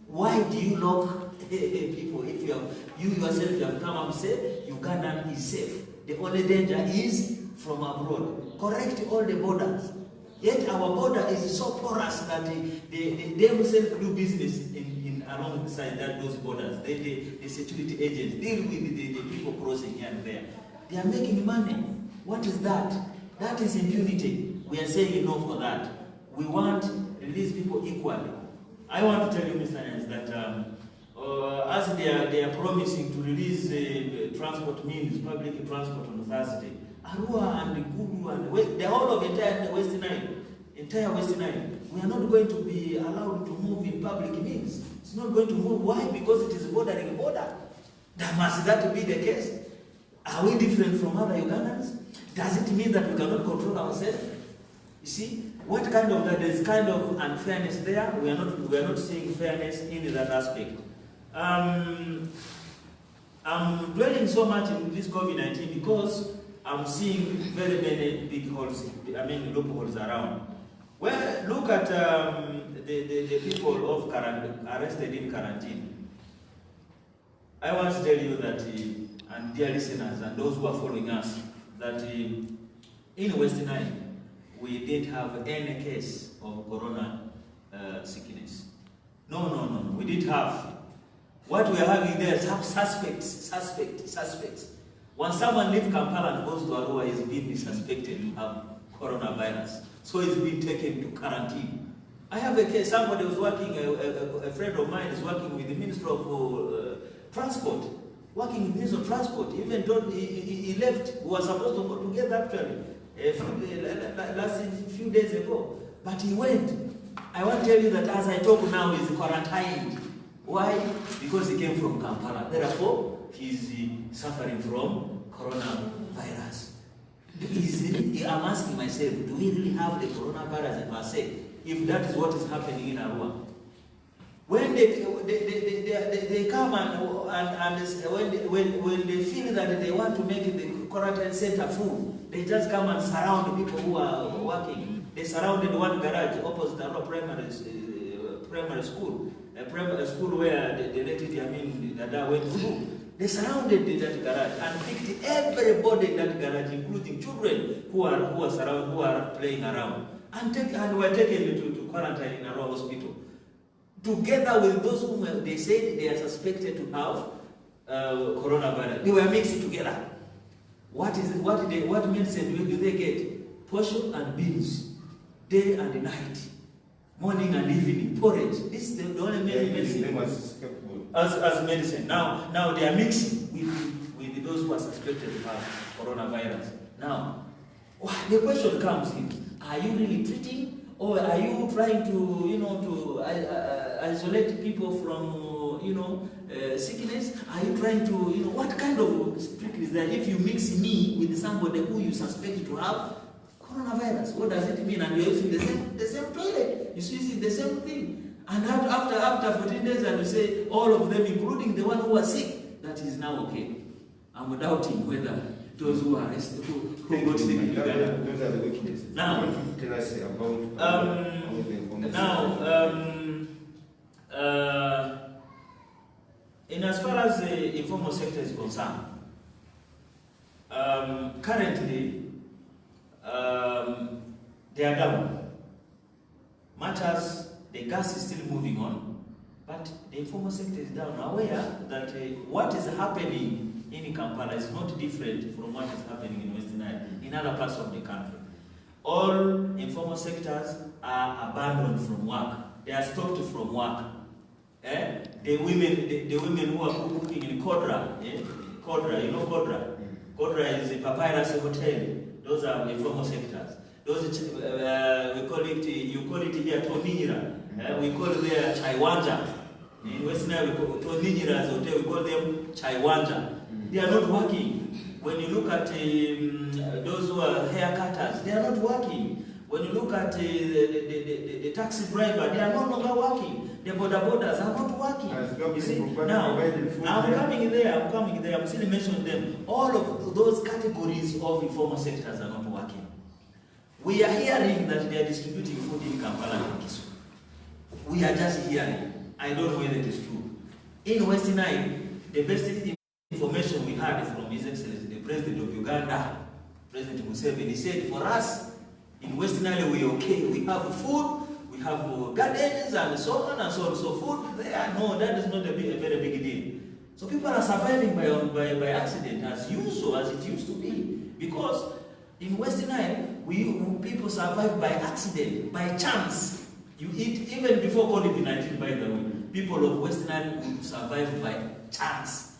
Why do you lock people if you yourself have come up and say Uganda is safe? The only danger is from abroad. Correct all the borders. Yet our border is so porous that they themselves do business alongside those borders. The security agents deal with the people crossing here and there. They are making money. What is that? That is impunity. We are saying no for that. We want to release people equally. I want to tell you, Mr. Nance, that as they are promising to release transport means, public transport on Thursday, Arua and Gulu and the whole of entire Western Nile, we are not going to be allowed to move in public means. It's not going to move. Why? Because it is bordering a border. Must that be the case? Are we different from other Ugandans? Does it mean that we cannot control ourselves? You see, there's kind of unfairness there. We are not seeing fairness in that aspect. I'm dwelling so much in this COVID-19 because I'm seeing very many big holes, loopholes around. Well, look at the people arrested in quarantine. I want to tell you that, and dear listeners and those who are following us, that in Western Nile, we didn't have any case of corona sickness. No, we didn't have. What we are having there is suspects. When someone leaves Kampala and goes to Arua, he's being suspected to have coronavirus. So he's been taken to quarantine. I have a case, somebody was working, a friend of mine is working with the Minister of Transport. Working with the Minister of Transport. Even though he left, we were supposed to go together actually, last few days ago. But he went. I want to tell you that as I talk now, he's quarantined. Why? Because he came from Kampala. Therefore, he's suffering from coronavirus. I'm asking myself, do we really have the coronavirus per se, if that is what is happening in Arua? When they come and when they feel that they want to make the quarantine center full, they just come and surround the people who are working. They surrounded one garage opposite Arua primary school, a school where the late Idi Amin Dada went through. They surrounded that garage and picked everybody in that garage, including children who are playing around, and were taken to quarantine in Arua hospital. Together with those whom they said they are suspected to have coronavirus. They were mixed together. What medicine do they get? Portion and beans, day and night, morning and evening, porridge. This is the only medicine as medicine. Now they are mixing with those who are suspected to have coronavirus. Now, the question comes in: are you really treating? Or are you trying to, isolate people from, sickness? Are you trying to, what kind of trick is that if you mix me with somebody who you suspect to have coronavirus? What does it mean? And you're using the same toilet. You're using the same thing. And after 14 days, and you say all of them, including the one who was sick, that is now okay. I'm doubting whether those who are arrested, who got sick in Uganda. Those are the weaknesses. Now, tell us about in as far as the informal sector is concerned, currently they are down. Much as the gas is still moving on, but the informal sector is down. Aware that what is happening in Kampala is not different from what is happening in Western Nile, in other parts of the country. All informal sectors are abandoned from work. They are stopped from work. The women who are cooking in Kodra, Kodra, you know Kodra? Kodra is a papyrus hotel. Those are informal sectors. Those we call it, you call it here Toninyira. We call it there Chaiwanja. In Western Nile, we call Toninyira's hotel, we call them Chaiwanja. They are not working. When you look at those who are hair cutters, they are not working. When you look at the taxi driver, they are no longer working. The border borders are not working. You see? Now, I'm coming there, I'm still mentioning them. All of those categories of informal sectors are not working. We are hearing that they are distributing food in Kampala and Kisumu. We are just hearing. I don't know whether it is true. In Western Nile, the best information we had from His Excellency, the President of Uganda, President Museveni, he said, for us, in Western Nile, we're okay. We have food, we have gardens, and so on and so on. So food there, no, that is not a very big deal. So people are surviving by accident, as usual, as it used to be. Because in Western Nile, people survive by accident, by chance. You eat, even before COVID-19, by the way, people of Western Nile survive by chance.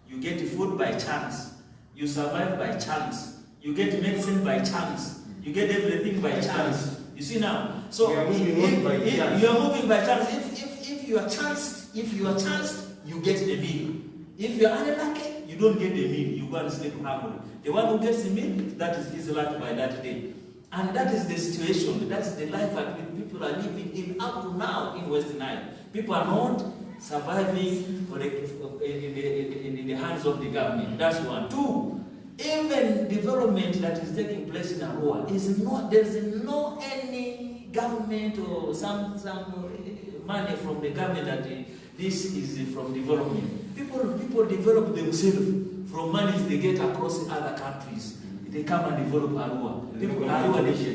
You get food by chance. You survive by chance. You get medicine by chance. You get everything by chance. You see now? So you are moving by chance. If you are chanced, you get the meal. If you are unlucky, you don't get the meal. You go and sleep hungry. The one who gets the meal, that is his luck by that day. And that is the situation. That is the life that people are living in up to now in Western Nile. People are not surviving in the hands of the government. That's one. Two, even development that is taking place in Arua is not, there's no any government or some money from the government that this is from development. People develop themselves from monies they get across other countries. They come and develop Arua.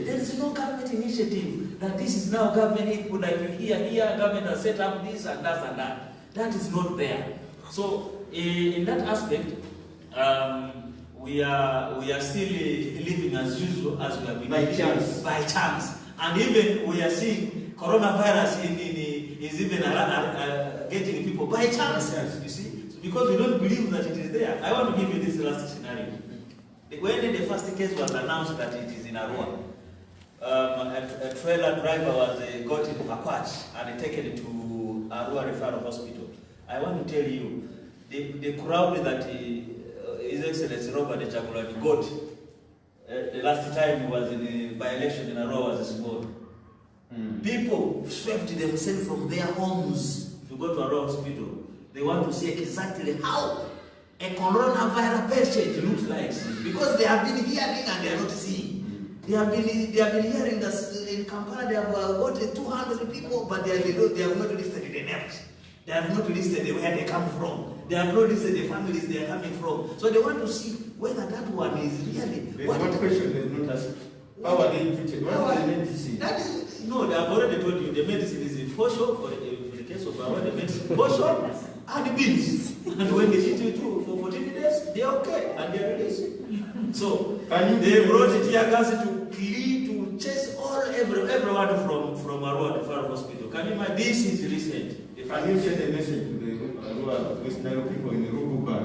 There is no government initiative that this is now government input, like you hear government has set up this and that and that. That is not there. So in that aspect, we are still living as usual as we have been by living chance. By chance. And even we are seeing coronavirus is even getting people by chance. You see, so because we don't believe that it is there. I want to give you this last scenario. When the first case was announced that it is in Arua, a trailer driver was got in Pakwach and taken to Arua Referral Hospital. I want to tell you, the crowd that His Excellency Robert Kyagulanyi got the last time he was in a by-election in Arua was small. People swept themselves from their homes. If you go to Arua Hospital, they want to see exactly how a coronavirus patient looks like, because they have been hearing and they are not seeing. They have been hearing that in Kampala they have got 200 people, but they have not listed the names. They have not listed where they come from. They have not listed the families they are coming from. So they want to see whether that one is really. There's one question they not asked. How are they treated? What is the medicine? That is, no, they have already told you the medicine is in posho, for the case of our the medicine, posho and beans. And when they eat it for 14 days, they are okay and they are released. So they brought the tear gas to chase everyone from Arua, the Faro Hospital. Can you imagine? This is recent. Can you send a message to the Arua West Nile people in the Rububa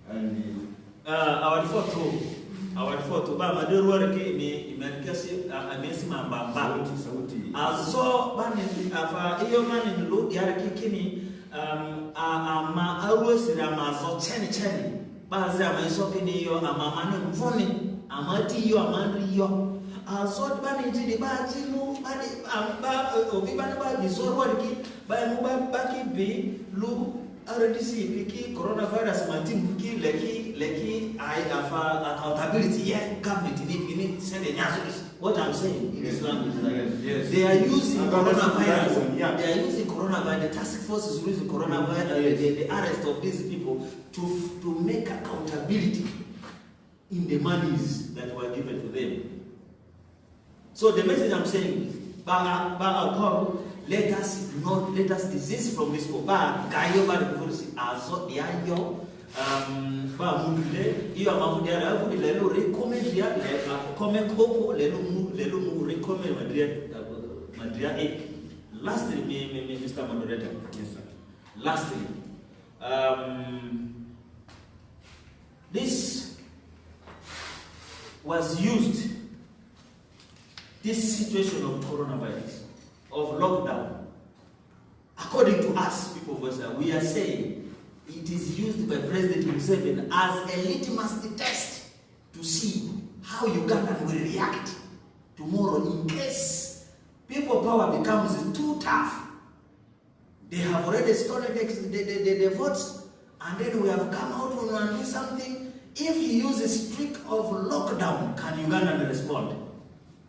and our default to Bama de Ruareke, Americasi, Amesi Mamba, so Banning of Eoman in Lu, Yarakini, Arus Ramazo, Cheni, Baza, my sopinio, Amamano, Voni, Amati, Amandrio, so Banning to the Bajimu, Obibanaba, the Sorwaki, by Mubaki B, Lu. RDC, Piki, coronavirus, Martin Piki, Leki, I have accountability. Yeah, government need send a answers. What I'm saying in this language is they are using coronavirus. They are using coronavirus. The task force is using coronavirus. The arrest of these people to make accountability in the monies that were given to them. So the message I'm saying is, let us desist from this. Gayo ba de polisi azo yayo ba mundule iyo amafudia la ku lelo recommend ya le comment koko lelo mu recommend madria lastly Mr. Moderator. Yes sir. Lastly, this was used, this situation of coronavirus, of lockdown, according to us, people of Western, we are saying it is used by President Museveni as a litmus test to see how Uganda will react tomorrow in case people power becomes too tough. They have already stolen the votes, and then we have come out and do something. If he uses strict of lockdown, can Uganda respond?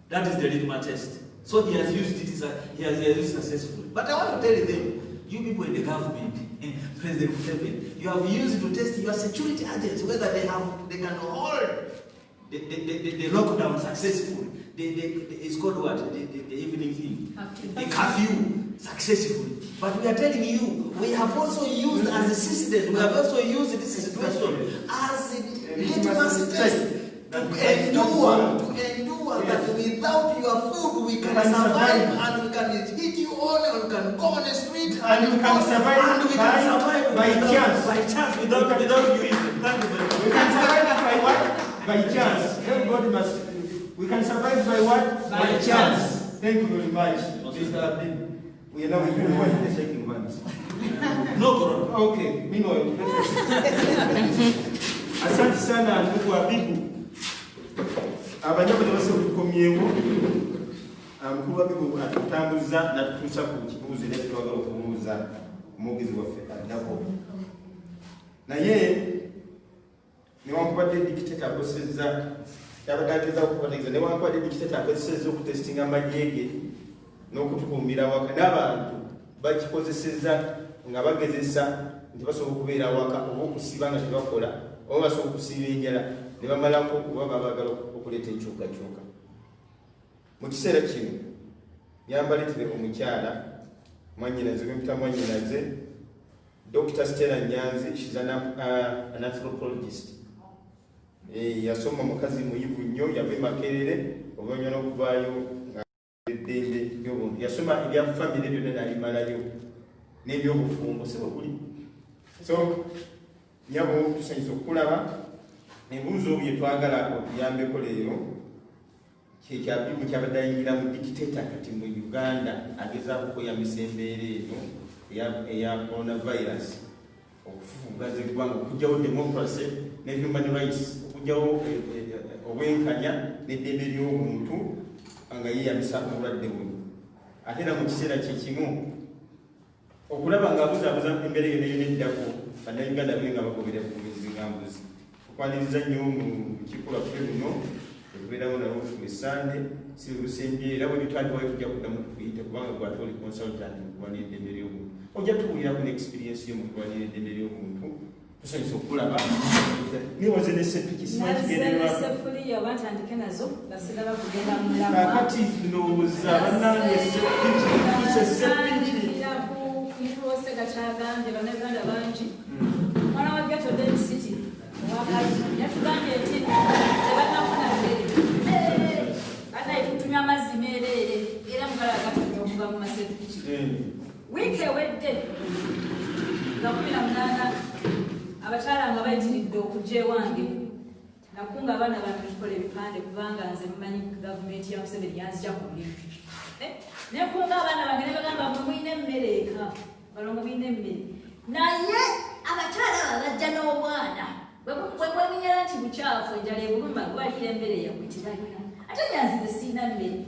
That is the litmus test. So he has used it, he has used it successfully. But I want to tell them, you people in the government, President Museveni, you have used it to test your security agents, whether they can hold the lockdown successfully. It's called what? The evening thing. The curfew successfully. But we are telling you, we have also used as a system, we have also used this situation as a litmus test to endure that without your food we can survive, and we can hit you all, and we can go on the street, and we can survive by chance. By chance, without you even. Thank you very much. We can survive by what? By chance. Everybody must. We can survive by what? By chance. Thank you very much, Mr. Abdi. We are now in the second ones. No problem. Okay. Meanwhile, asante sana ndugu Habibu. Abanyabwe bose ukomyewo mkuru Habibu atutambuza na tutusa ku kibuzo leo twagala okumuuza omugezi waffe addako. Naye newankubadde dictator akozesezza yabadageza okubategeza newankubadde dictator akozesezza okutestinga amajege n'okutukuumira waka n'abantu bakikozesezza nga bagezesa nti basobola okubeera waka oba okusiba nga tebakola oba basobola okusiba enjala ne bamalako oba babagala okuleeta enkyukakyuka. Mu kiseera kino nyambaletere omukyala mwannyinaze gwempita mwannyinaze Dr. Stella Nyanzi. She's an anthropologist. Yasoma mukazi muyivu nnyo, yava Makerere oluvannyuma n'okuvaayo eddembe ly'obuntu. Yasoma ebya famire byonna n'alimalayo n'ebyobufumbo sebo buli. So nyabo tusanyusa okulaba ebibuuzo bye twagala okuyambeko leero kyekyabibu kyabadde ayingira mu dictator kati mu Uganda agezaako kweyambisa embeera eno eya coronavirus okufufugaza eggwanga, okugyawo democracy ne human rights, okugyawo obwenkanya n'eddembe ly'omuntu nga yeeyambisa obulwadde buno. Ate era mu kiseera kyekimu okulaba ng'abuzaabuza embeera yonna eddako bannayuganda bwe nga bagobera buvumizi nga mbuzi. Okwaniriza nnyo mu lukiiko lwaffe luno olubeerawo nalwo Sande si Lusembye era bwe bitwalibwayo tujja kuddamu tukuyite kubanga gwate oli consultant mu kulwanira eddembe ly'omuntu. Ojja tuwulirako n'experience yo mu kulwanira eddembe ly'omuntu. Tusanyusa okulaba niwoze ne seppiki sefuliya batandike nazo basigala kugenda mulamwa kati ndowooza bannange seppiki kuwose gakyagambye bannaganda bangi mwana wa Ghetto Day City owakati yatugambye nti tebanafuna mmere banaitutumya amazzi meereere era mukala gatulya okuva mu maseppiki wiiki ewedde nga 18 abakyala nga bayitiridde okujja ewange nakunga abaana bange tukola ebipande kubanga nze mumanyi gavumenti ya Museveni yanzija ku mulimu nekunga abaana bange ne bagamba mwe mulina emmere eka balongo mulina emmere naye abakyala babajja n'obwana bweminyera nti bukyafu enjala ebuluma gwalira emmere yammwe tebalina ate nyanzize siina mmere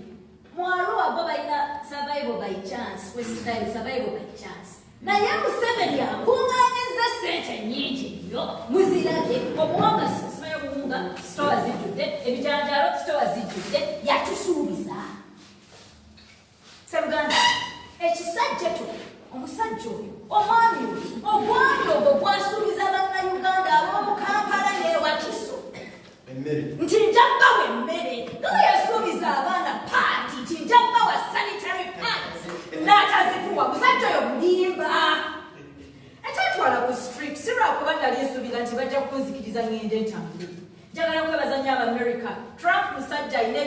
mwalo abo balina survival by chance weststyle survival by chance naye Museveni akungaanyizza ssente nnyingi nnyo muzirage obuwanga simanyi obuwunga sitowa zijjudde ebijanjaalo sitowa zijjudde yatusuubiza Sseruganda ekisajja ekyo omusajja oyo omwami oyo ogwani ogwo gwasuubiza bannayuganda ab'omu Kampala n'ewakiso nti nja bbawa emmere nga bwe yasuubiza abaana paati nti nja bbawa sanitary pads n'atazituwa musajja oyo mulimba ekyatwala ku street si lwakuba nali nsuubira nti bajja kunzikiriza ngende entambule njagala kwebaza nnyo Abamerica Trump musajja ayina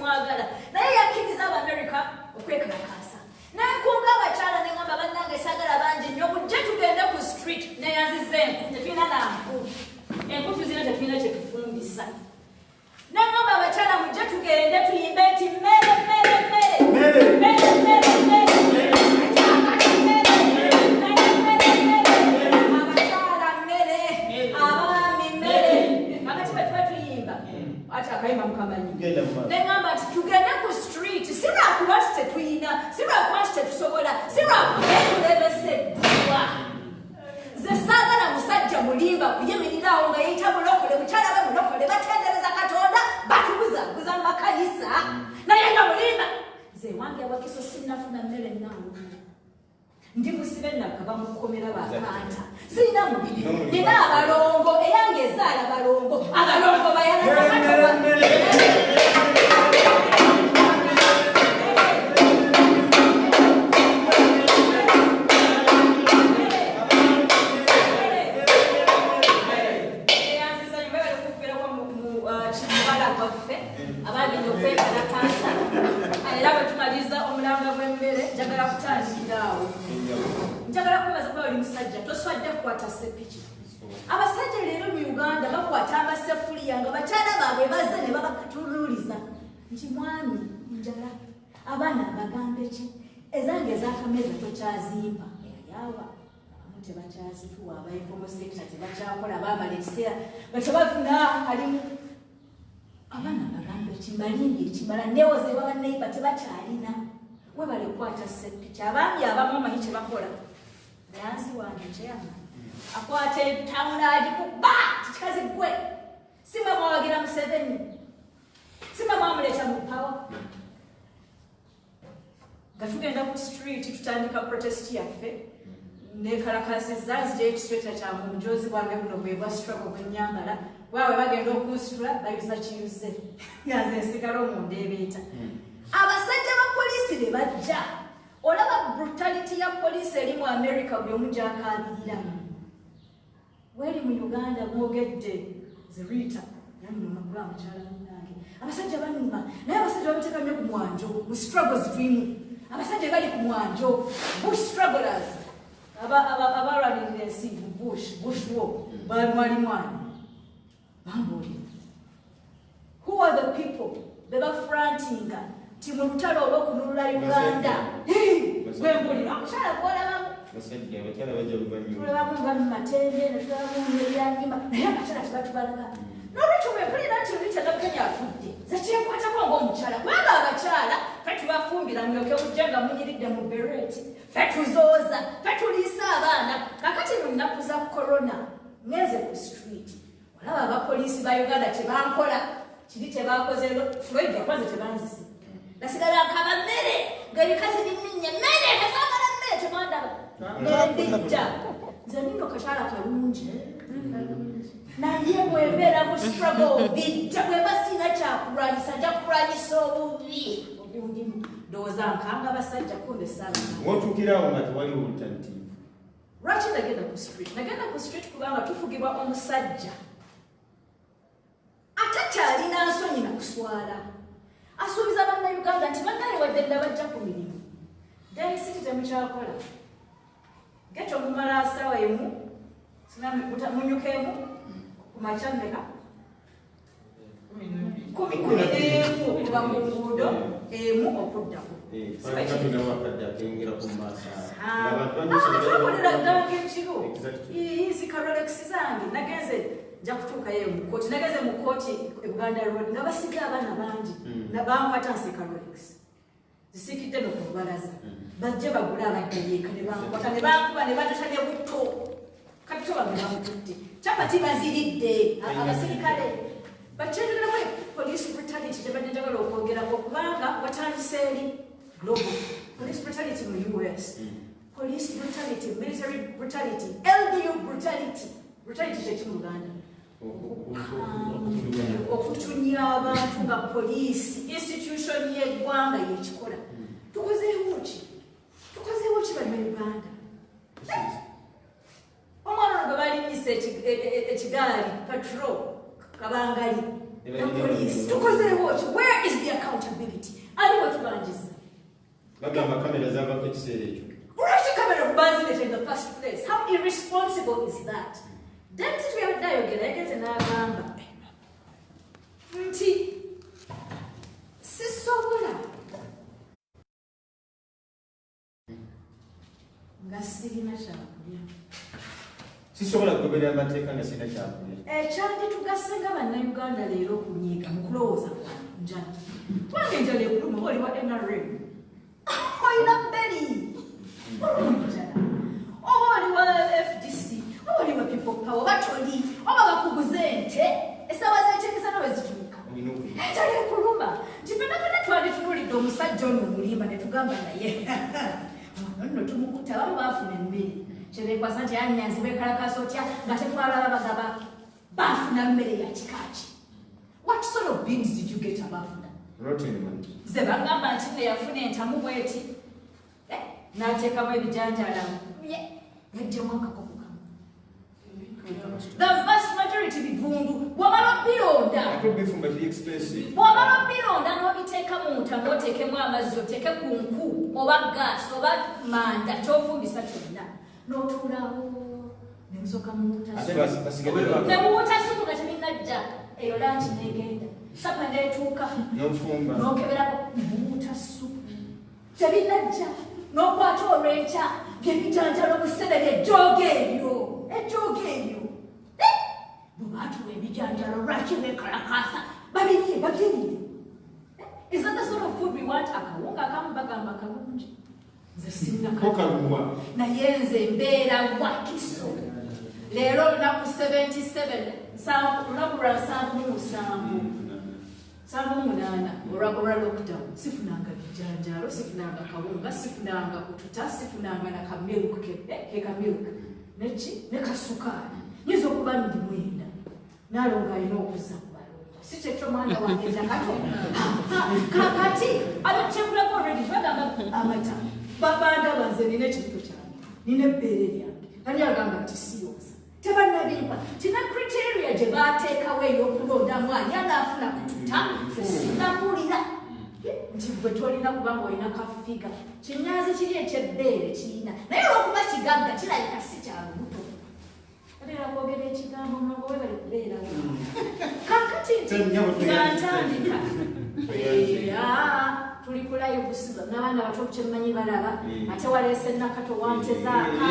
mwagala naye yakkiriza Abamerica okwekalakaasa nenkunga abakyala neŋŋamba bannange saagala bangi nnyo mujje tugende ku street neyanziza enku tetulina nanku enku tuzina tetulina kyetufumbisa neŋŋamba abakyala mujje tugende tuyimbe nti mmere mmere mmere mmere mmere mmere akayimba mukamanyi neŋŋamba nti tugende ku street si lwakuba nti tetuyina si lwakuba nti tetusobola si lwakuba tulebeseddwa ze saagala musajja mulimba kuyimirirawo nga yeyita mulokole mukyala be mulokole batendereza Katonda batubuzaabuza mu makanisa naye nga mulimba nze wange wakiso sinnafuna mmere nange ndi musibe nakaba mukomera bakanta sirina mubiri nina abalongo eyange ezaala balongo abalongo abagenda okwekalakasa era bwetumaliza omulanga gw'emmere njagala kutandikiraawo njagala kwebaza kuba oli musajja toswadde kukwata seppiki abasajja leero mu Uganda bakwata amasefuliya nga bakyala baabwe bazze ne babakatululiza nti mwami njala abaana bagambe ki ezange ez'akameza tokyazimba yawa abamu tebakyazituwa aba informal sector tebakyakola baamala ekiseera batebafuna alimu abaana bagambe kimalimbye kimala newoze babaneiba tebakyalina webale kukwata seppiki abaami abamu omanyi kyebakola nansi wange kyeyama akwata etawuna agikuba kikazi gwe simwe mwawagira Museveni simwe mwamuleeta mu power nga tugenda ku street tutandika protest yaffe nekalakasiza nzija ekisweta kyange omujozi bwange buno bwe bwa struggle bwennyambala waawe bagenda okunsitula bayuza kiyuze nga nze nsigala omundeebeeta abasajja ba poliisi be bajja olaba brutality ya poliisi eri mu America buli omu gy'akaabirira weri mu Uganda mwogedde zirita namunomakula mukyala munnange abasajja bannuma naye abasajja babateeka nnyo ku mwanjo mu struggles tulimu abasajja bali ku mwanjo bush strugglers abalwanirira ensi bush war bamwalimwani bambuulira who are the people be bafrantinga nti mu lutalo olw'okununula Uganda gwembulira amukyala gwolabamu tulabamu nga mu matende netulabamu nebyanyima naye abakyala tebatubalaga N'olwekyo bwempulira nti Rita Nabugenyi afudde zekyenkwatako ng'omukyala kubanga abakyala fe tubafumbira mulyoke mujja nga munyiridde mu bereti fe tuzooza fe tuliisa abaana kakati mu nnaku za korona ngeze ku street olaba abapoliisi ba Uganda tebankola kiri tebakoze Floyd yakwaze tebanzise nasigala akaba mmere ng'ebikazi biminye mmere kasagala mmere temwandaba ndijja nze nino kakyala kalungi naye bwembeera mu struggle bijja bweba sina kyakulwanyisa nja kulwanyisa obubi obundimu ndowooza nkanga abasajja kumbe sala wotuukirawo nga tewaliwo alternative. Lwaki nagenda ku street? Nagenda ku street kubanga tufugibwa omusajja atakyalina nsonyi na kuswala asuubiza bannayuganda nti bannaye wadde ndabajja ku mirimu density temukyakola getto mumala sawa emu munyukeemu kumachandeka 11 okuva mu nguudo emu okuddako tukolera ddala ng'ekiro izi karolekisi zange nagenze nja kutuukayo mukooti nagenze mu kooti e Buganda Road nga basiga abaana bangi nabankwata nsi karolekisi zisikidde nokubalaza bajje bagule abaddayeeka ne bankwata ne bankuba ne batata ne butto kati tobange bamututte capati baziridde abasirikale bakyenderamu police brutality tebadde njagala okwogerako kubanga watandise eri global police brutality mu US police brutality military brutality LDU brutality kyeki mu Uganda okutunya abantu nga poliisi institution y'eggwanga yekikola tukozeewo ki bannayuganda omwana ono gwe balinyisa ekigaali patrol kabangali na poliisi tukozeewo ki where is the accountability aliwo tubanjiza bagamba kamera zavako ekiseera ekyo lwaki kamera kubanzireta in the first place how irresponsible is that then situyabadde ayogera yageze n'agamba nti sisobola nga sirina kyakulya sisobola kugoberera amateeka nga sirina kyakulya ekyanditugase nga bannayuganda leero okunyiiga mu kulowooza njala kubanga enjala ekuluma oba oli wa NRM olina beri njala oba oli wa FDC oba oli wa people power oba toli oba bakuguze ente essaawa z'ekyemisana bwe zituuka enjala ekuluma nti fenafena twanditunulidde omusajja ono omulimba ne tugamba naye nno tumukuta abamu baafuna emmere kyebeekwasa nti anyanzi beekalakasa otya nga tetwalaba bagaba baafuna mmere ya kikaaki what sort of beans did you get abaafuna ze bagamba nti neyafuna entamu bweti n'ateekamu ebijanjalamu yajjamu akakokokamu the vast majority bivundu bw'omala obironda n'obiteeka mu ntamu oteekemu amazzi oteeke ku nku oba gaasi oba manda kyofumbisa kyonna n'otuulawo nemusooka nemuwuta supu nga teminajja eyo lanki negenda sapa neetuuka n'okeberako nemuwuta supu tebinajja n'okwata olw'enkya byebijanjalo obusedere ejjooga ebyo bwe baatuwa ebijanjalo lwaki beekalakasa babiriye is that the sort of food we want? Akawunga akamu bagamba kalungi nze sinna naye nze mbeera wakiso leero olunaku 77 olunaku lwa 7 olwa lockdown sifunanga bijanjalo sifunanga kawunga sifunanga kututa sifunanga nakamilk kekamilk ne kasukaali nyinza okuba ndi mwenda nalonga alina okuzza kubalonda si kyekyo mwana wange kakati abakyekulamu olredi bagamba amata babanda banze nina ekintu kyange nina ebbeere lyange ani agamba nti siyonsa tebannabimba tina criteria gye baateekawo ey'okulondamu ani anaafuna kututa sinapulira nti bwe tolina kubanga olina kafiga kinyazi kiri ekyebbeere kirina naye olwokuba kigagga kirabika si kyalubuto era kwogera ekigambo mnogo we bali kubeerawo kakati nti nga ntandika tuli ku live sizo n'abaana bato kyemmanyi balaba ate waleese nakato wantezaaka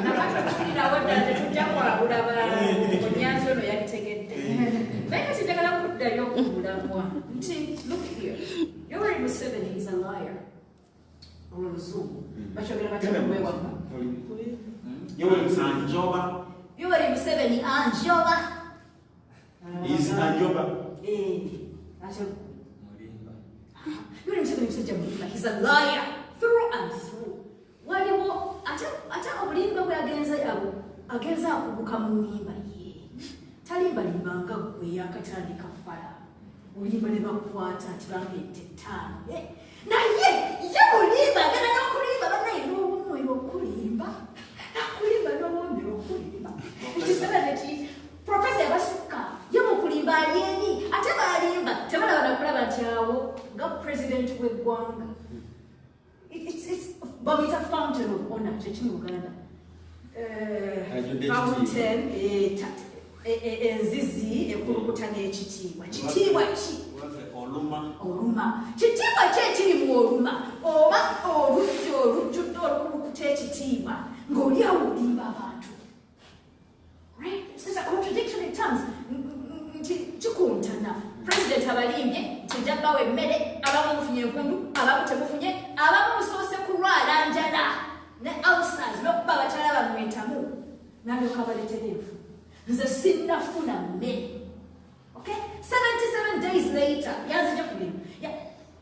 nakatotulira wadda tetujja kwabulaba onyanzi ono yabitegedde naye kati njagala kuddayo okubulamwa nti look here Yoweri Museveni is a liar oluzungu bakyogera batyobwewaka Yoweri Museveni anjoba is anjoba Yoweri Museveni musajja mulimba he's a liar through and through waliwo ate obulimba bwe agenza akuguka mu nnyimba ye talimbalimbanga gwe yakatandika fala olimba ne bakwata tibambedde ttaano naye ye bulimba agenda n'okulimba bannaye n'obumwoyo okulimba nakulimba n'obwomero okulimba ekisaba neti profesa yabasukka ye mu kulimba alyeni ate balimba tebalaba nakulaba nti awo nga president w'eggwanga bamuyita fountain of honor kyekimi Uganda fountain enzizi ekulukuta n'ekitiibwa kitiibwa ki oluma kitiibwa ki ekiri mu oluma oba oluzzi olujjudde olukulukuta ekitiibwa ng'oli awo olimba abantu sasa contradiction in terms nti kikuntana president abalimbye nti jabbawo emmere abamu mufunye enkundu abamu temufunye abamu musoose kulwala njala ne ulcers n'okuba abakyala bamwentamu n'alyoka abaletereevu nze sinnafuna mmere okay 77 days later yanzija kulimu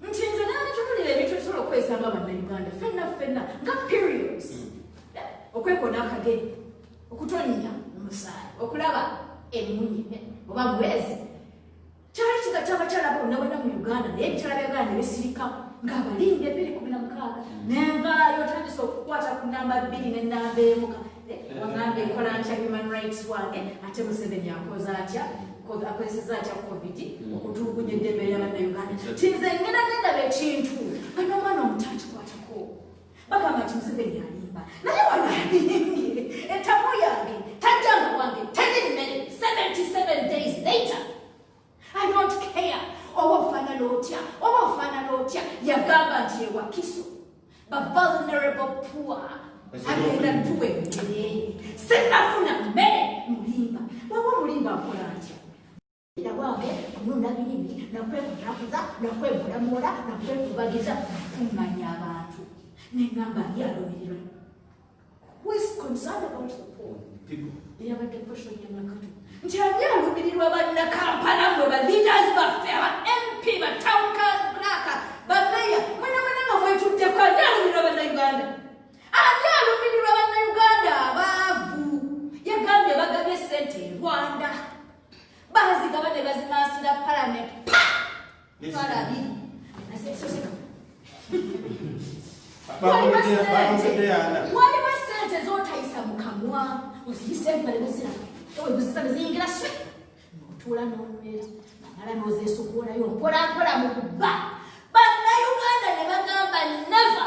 nti nze nanetunulira ebintu tusobola okwesanga bannayuganda fenna nga periods okwekona akageri okutonya omusaayi okulaba emunye oba mwezi kyali kigatta abakyala bonna bonna mu Uganda naye ebikyala byagala ne bisirika ng'abalimbye 216 nenvaayo otandise okukwata ku namba 2 ne namba emuka wagambye enkola ntya human rights wange ate Museveni akoze atya akozeseza atya covid okutulugunya eddembe ly'abannayuganda tinze ngenda nendaba ekintu nga n'omwana omuto akikwatako bagamba nti Museveni alimba naye wanalimbye entamu yange tajjanga wange teri mmere 77 days later I don't care oba ofaanana otya yagamba nti ewakiso ba vulnerable poor agenda tuwe mmere sinnafuna mmere mulimba waba omulimba akola atya era wange omulundi abiri nakwekutakuza nakwemulamola nakwekubagiza kumanya abantu nengamba lyalomererwa who is concerned about the poor eyabadde posho nyanakatu nti ani alumirirwa bannakampala mwe ba leaders baffe aba MP ba town clerk bameya mwenamwena nga mwetuddeko ani alumirirwa bannayuganda ani alumirirwa bannayuganda abaavu yagambye bagabye sente e Rwanda bazigaba ne bazimansira parliament twalabiri nasesoseka waliwo sente z'otayisa mu kamwa oziyisa empale neziyingira swe notuula n'omera namala n'ozeesokoolayo mpolampola mu kuba bannayuganda ne bagamba neva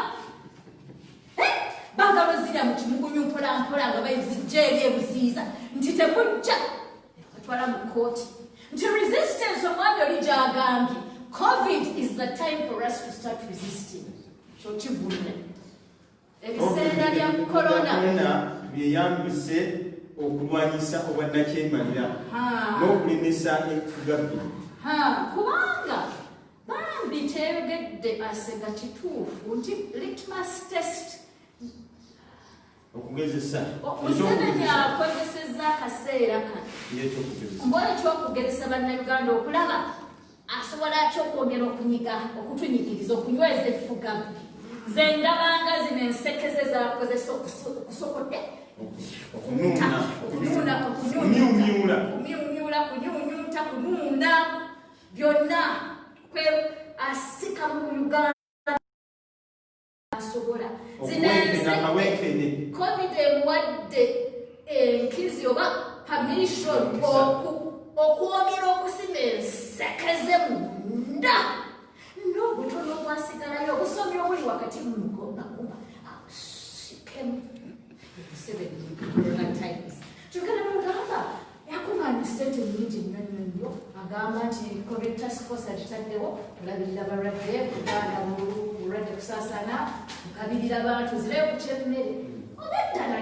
bagalo zira mu kimugunyu mpolampola nga bayizijja eri ebuziiza nti temujja batwala mu kooti nti resistance omwami oli gyagambye covid is the time for us to start resisting kyokivudde ebiseera bya corona byeyambise okulwanyisa obwannakyemalira n'okulemesa enfugabbi kubanga bambi kyeyogedde asega kituufu nti litmus test okugezesa Museveni akozesezza akaseera kano ng'ekyokugezesa bannayuganda okulaba asobola atya okwongera okutunyigiriza okunyweza effugabbi nze ndabanga zino ensekeze zakozesa okusokodde kunyunyuuta kunuuna byonna asika mu Uganda asobola covid emuwadde enkizi oba permission okwongera okusima ensekeze munda n'obutono obwasigalayo obusomi obuli wakati mu mugonga kuba asikemu tugenda nogamba yakuŋŋaanya sente nnyingi nnyo agamba nti correcta task force agitaddewo kulabirira balwadde kugaana bulwadde kusaasana kukabirira abantu zireyo kukya emmere oba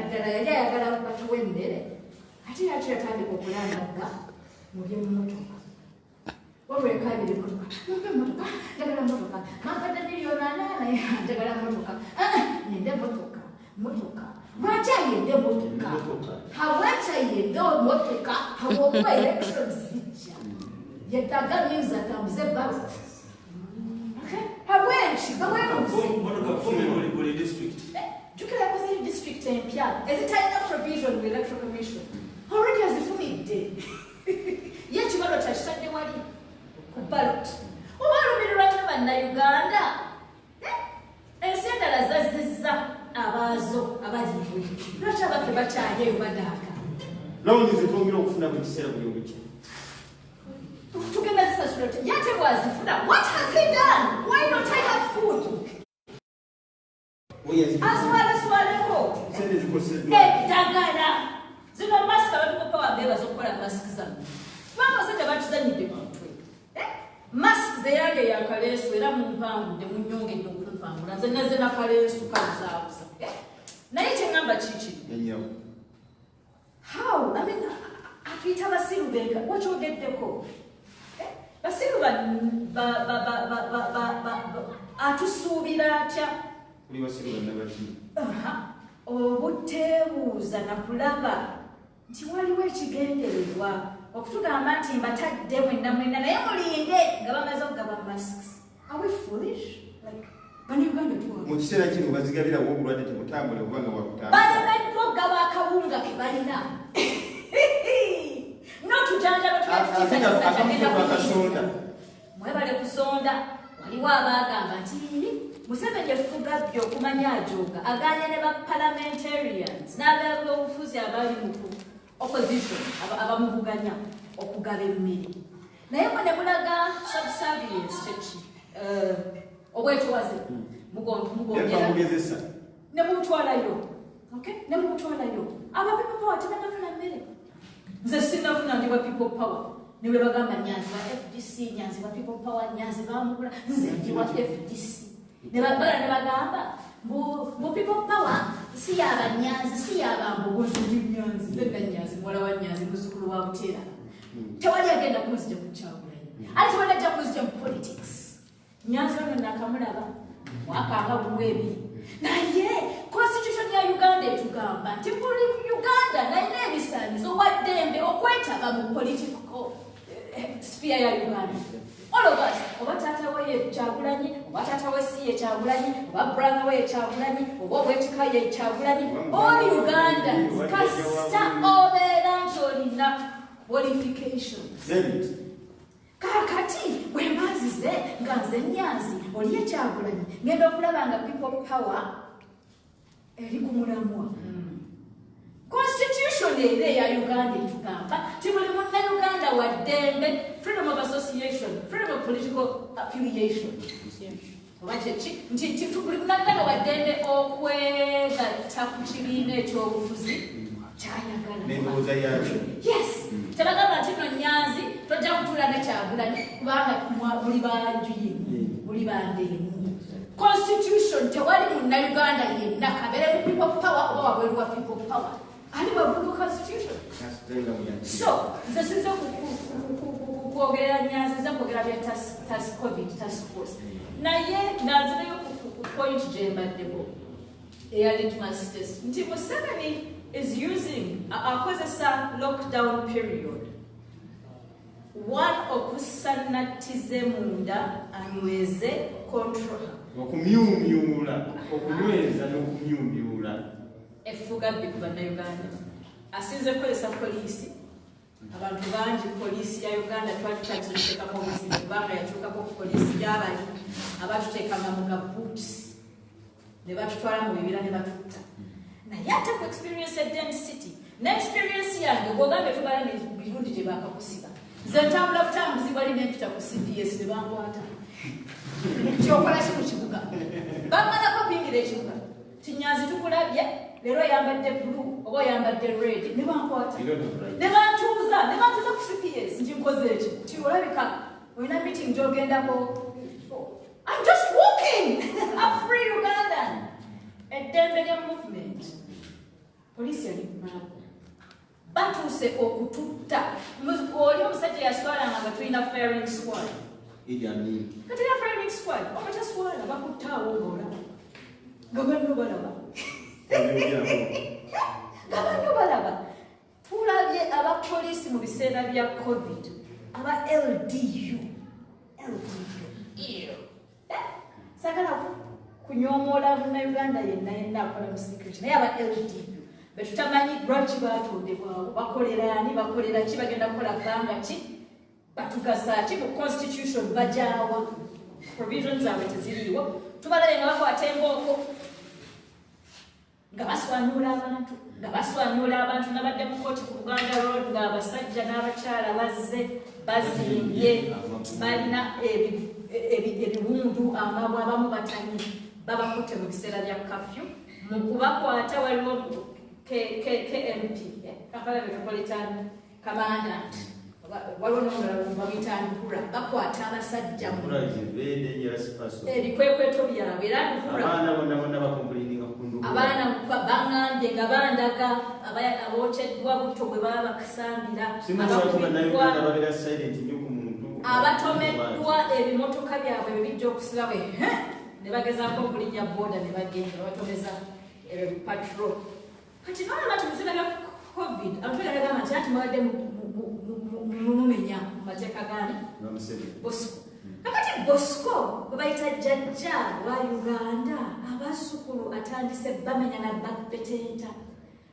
ddala yali ayagala batuwa emmere ate yaki yatandika okulangagga muli emmotoka wabula ekabiri emmotoka mumpe emmotoka njagala emmotoka mankadde miliyoni 8 njagala emmotoka yende emmotoka lwaki ayende emmotoka habwaki ayende emmotoka habwokuba elections zijja yetaga means atambuze ballot habwaki baweebuze jukira yakoze district empya ezitalina provision mu electoral commission already azifunidde ye ekibalo kyakitadde wali ku ballot oba olumirirwa nnyo bannayuganda ensi endala zazizza abaazo abaliibwe lwaki abaffe bakyayeyo badaaka lawuni zetwongera okufuna mu kiseera buli obuki tugenda zisasula yate bwazifuna what has he done why not I have food aswaleko eddagala zino masiki abatukopa wabeebaza okukola masiki zano kubanga basajja batuzanyidde ku mutwe masiki zeyange yakaleesu era mumpangudde munyongedde okumpangula nze naze nakaleesu kaluzaabuza naye kyeŋŋamba kiki how I mean atuyita basiru benka wakyogeddeko basiru atusuubira atya obuteebuuza nakulaba nti waliwo ekigendererwa okutugamba nti mbatadde mwenna naye mulinde nga bamaze okugaba masks are we foolish mu kiseera kino bazigabirawo obulwadde temutambule kubanga bwakutambula balemeddwa okugaba akawunga ke balina n'otujanjalo akasonda mwebale kusonda waliwo abaagamba nti Museveni efuga byo okumanya ajoga aganya ne ba-parliamentarians n'abagaba obufuzi abali mu opposition abamuvuganya okugaba emmere naye mwe ne mulaga subservience kyeki obwetowaze mugongera ne mutwalayo abapeople power tebannafuna mmere nze sinafuna ndi ba people power niwe bagamba Nyanzi ba FDC Nyanzi ba people power Nyanzi bamugula nze ndi wa FDC ne bagamba bu people power si y'abanyanzi si y'abambogozi ndi Nyanzi nze Nyanzi mwala wa Nyanzi muzukulu wa Butera tewali agenda kunzija ku Kyagulanyi ate tewali ajja kunzija mu politics Nyanzi wano nakamulaba mwakanga bumwebi naye constitution ya Uganda etugamba nti buli Uganda nalina ebisaanizo waddembe okwetaba mu political sphere ya Uganda all of us oba taata we Kyagulanyi oba taata we si ye Kyagulanyi oba brother we Kyagulanyi oba obwetika ye Kyagulanyi all Ugandans kasita obeera nti olina qualifications kakati bwe mbazize nga nze Nyanzi oli ye Kyagulanyi ngenda okulaba nga people power eri ku mulamwa constitution ya Uganda etugamba ti buli munnayuganda wa ddembe freedom of association freedom of political affiliation oba kyeki nti buli munnayuganda wa ddembe okwegatta ku kibiina ekyobufuzi n'endowooza yakyo yes tebagamba nti no Nyanzi tojja kutuula ne Kyagulanyi kubanga muli banju yemu muli bandeemu constitution tewali munnayuganda yenna kabere mu people power oba wabweru wa people power ali wabudu constitution so nze sinza kwogera Nyanzi nza kwogera bya task force naye nanzireyo ku point gye mbaddeko eya litmus test nti Museveni is using akozesa lockdown period one okusanatize munda anyweze control okumyumyula okunyweza n'okumyumyula efuga bbi ku bannayuganda asinze kukozesa poliisi abantu bangi poliisi ya Uganda twali tutatuteekako obuzibu kubanga yatuukako ku poliisi gy'abali abatuteekanga mu gabuuts ne batutwala mu bibira ne batutta naye ate ku experience edden city ne experience yange bw'ogambe tubala birungi gye bakakusiba nze ntambula butambuzibwa li nempita ku CPS ne bankwata kyokola ki mu kibuga bamalako bingira ekibuga Nyanzi tukulabye leero yambadde blue oba yambadde red ne bankwata ne bantuuza ku CPS nti nkoze eki ti olabika Olina meeting gy'ogendako. I'm just walking. I'm free Ugandan. Eddembe lya movement. Poliisi yali kumako. Batuuse okututta. Oli omusajja yaswalanga nga tulina firing squad. Idi Amin. Kati tulina firing squad. Omutaswala bakuttaawo ng'olaba. Nga banno balaba. Nga banno balaba. Tulabye abapoliisi mu biseera bya COVID. Aba LDU. Sagala kunyomoola Munnayuganda yenna akola mu security naye aba LDU betutamanyi lwaki batondebwawo bakolera ani bakolera ki bagenda kukola ggwanga ki batugasa ki mu constitution bajaawa provisions zaabwe teziriiwo tubalabe nga bakwata embooko nga baswanyula abantu nabadde mu kooti ku Buganda Road ng'abasajja n'abakyala bazze bazimbye balina ebiwundu amabwa abamu batanye babakutte mu biseera bya kafyu mu kubakwata waliwo KMP Kampala Metropolitan Commandant waliwo n'omulala babiyita Nkura bakwata abasajja ebikwekweto byabwe era abaana baŋŋambye nga bandaga abooteddwa butto bwe baba bakasambira abatomeddwa ebimotoka byabwe bwe bijja okusiba bwe ne bagezaako okulinnya booda ne bagenda batomeza patro kati nolaba ti biseera bya COVID abantu bagagamba nti ati mubadde mumumenya mu mateeka gani Bosco kakati Bosco bwe bayita jjajja wa Uganda abazzukulu atandise bamenya na bakpetenta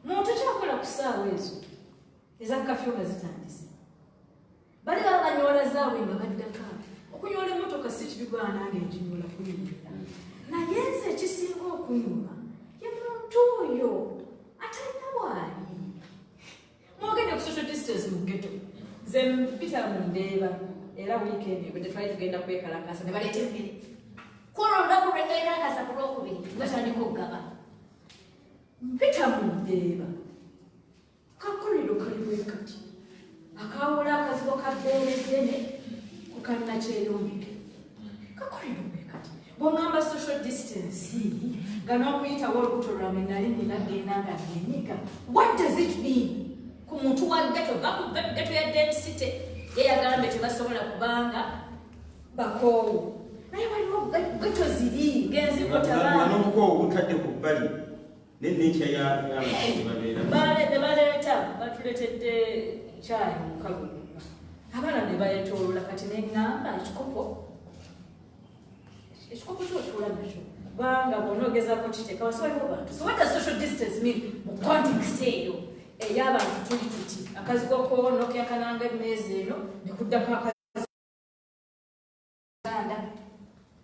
muntu kyakola ku ssaawa ezo eza kafyu nga zitandise bali baba banyola zaabwe nga baddaka okunyola emmotoka si kibigwana ng'enginyola kuyimirira naye nze ekisinga okunyuma ye muntu oyo atalina waali mwogedde ku social distance mu ghetto nze mpita mu Ndeeba era wiikendi bwe tetwali tugenda kwekalakasa ne baleeta emmere kwolwo olunaku lwe twekalakasa ku lwokubiri batandika okugaba mpita mu Ndeeba kakolero kali bwe kati akawula akazigo ka bbeere ddene ku kalina kyeyombike kakolero bwe kati bw'oŋŋamba social distance nga n'okuyitawo olubuto lwange nali ninagenda nga nyenyiga what does it mean ku muntu wa ghetto ghetto ya Dead City ye yagambe tebasobola kubanga bakoowu naye waliwo ghetto ziri ng'enzikotabaanomukowo butadde ku bbali n'ennenkya yabaleeta batuleetedde kyayi mukago abaana ne bayetoolola kati neŋŋamba ekikopo kyotuula nakyo kubanga bw'onoogezaako kiteeka wasi waliwo bantu so what does social distance mean mu context eyo ey'abantu tuli tuti akazigo konookya kananga emmeezi eno ne kuddako akazanda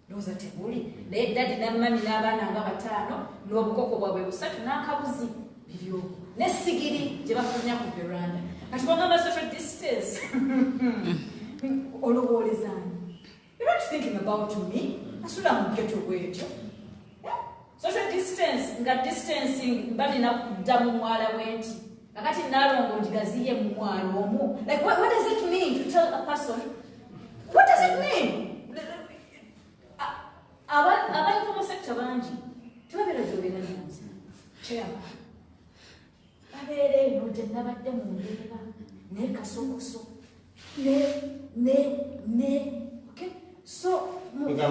ndowooza tebuli naye dadi nammami n'abaana nga bataano n'obukoko bwabwe busatu n'akabuzi biryogo n'essigiri gye bafunya ku veranda kati bw'ongamba social distance olowoolezaani you're not thinking about me asula mu ghetto bwetyo social distance nga distancing balina kudda mu mwala bwenti kakati nalongo ndigaziye mu mwalo omwo like what does it mean to tell a person what does it mean abali mu sector bangi tebabera gyobera nanze kyama babeera eno gye nabadde mu Ndeeba ne kasokoso ne okay so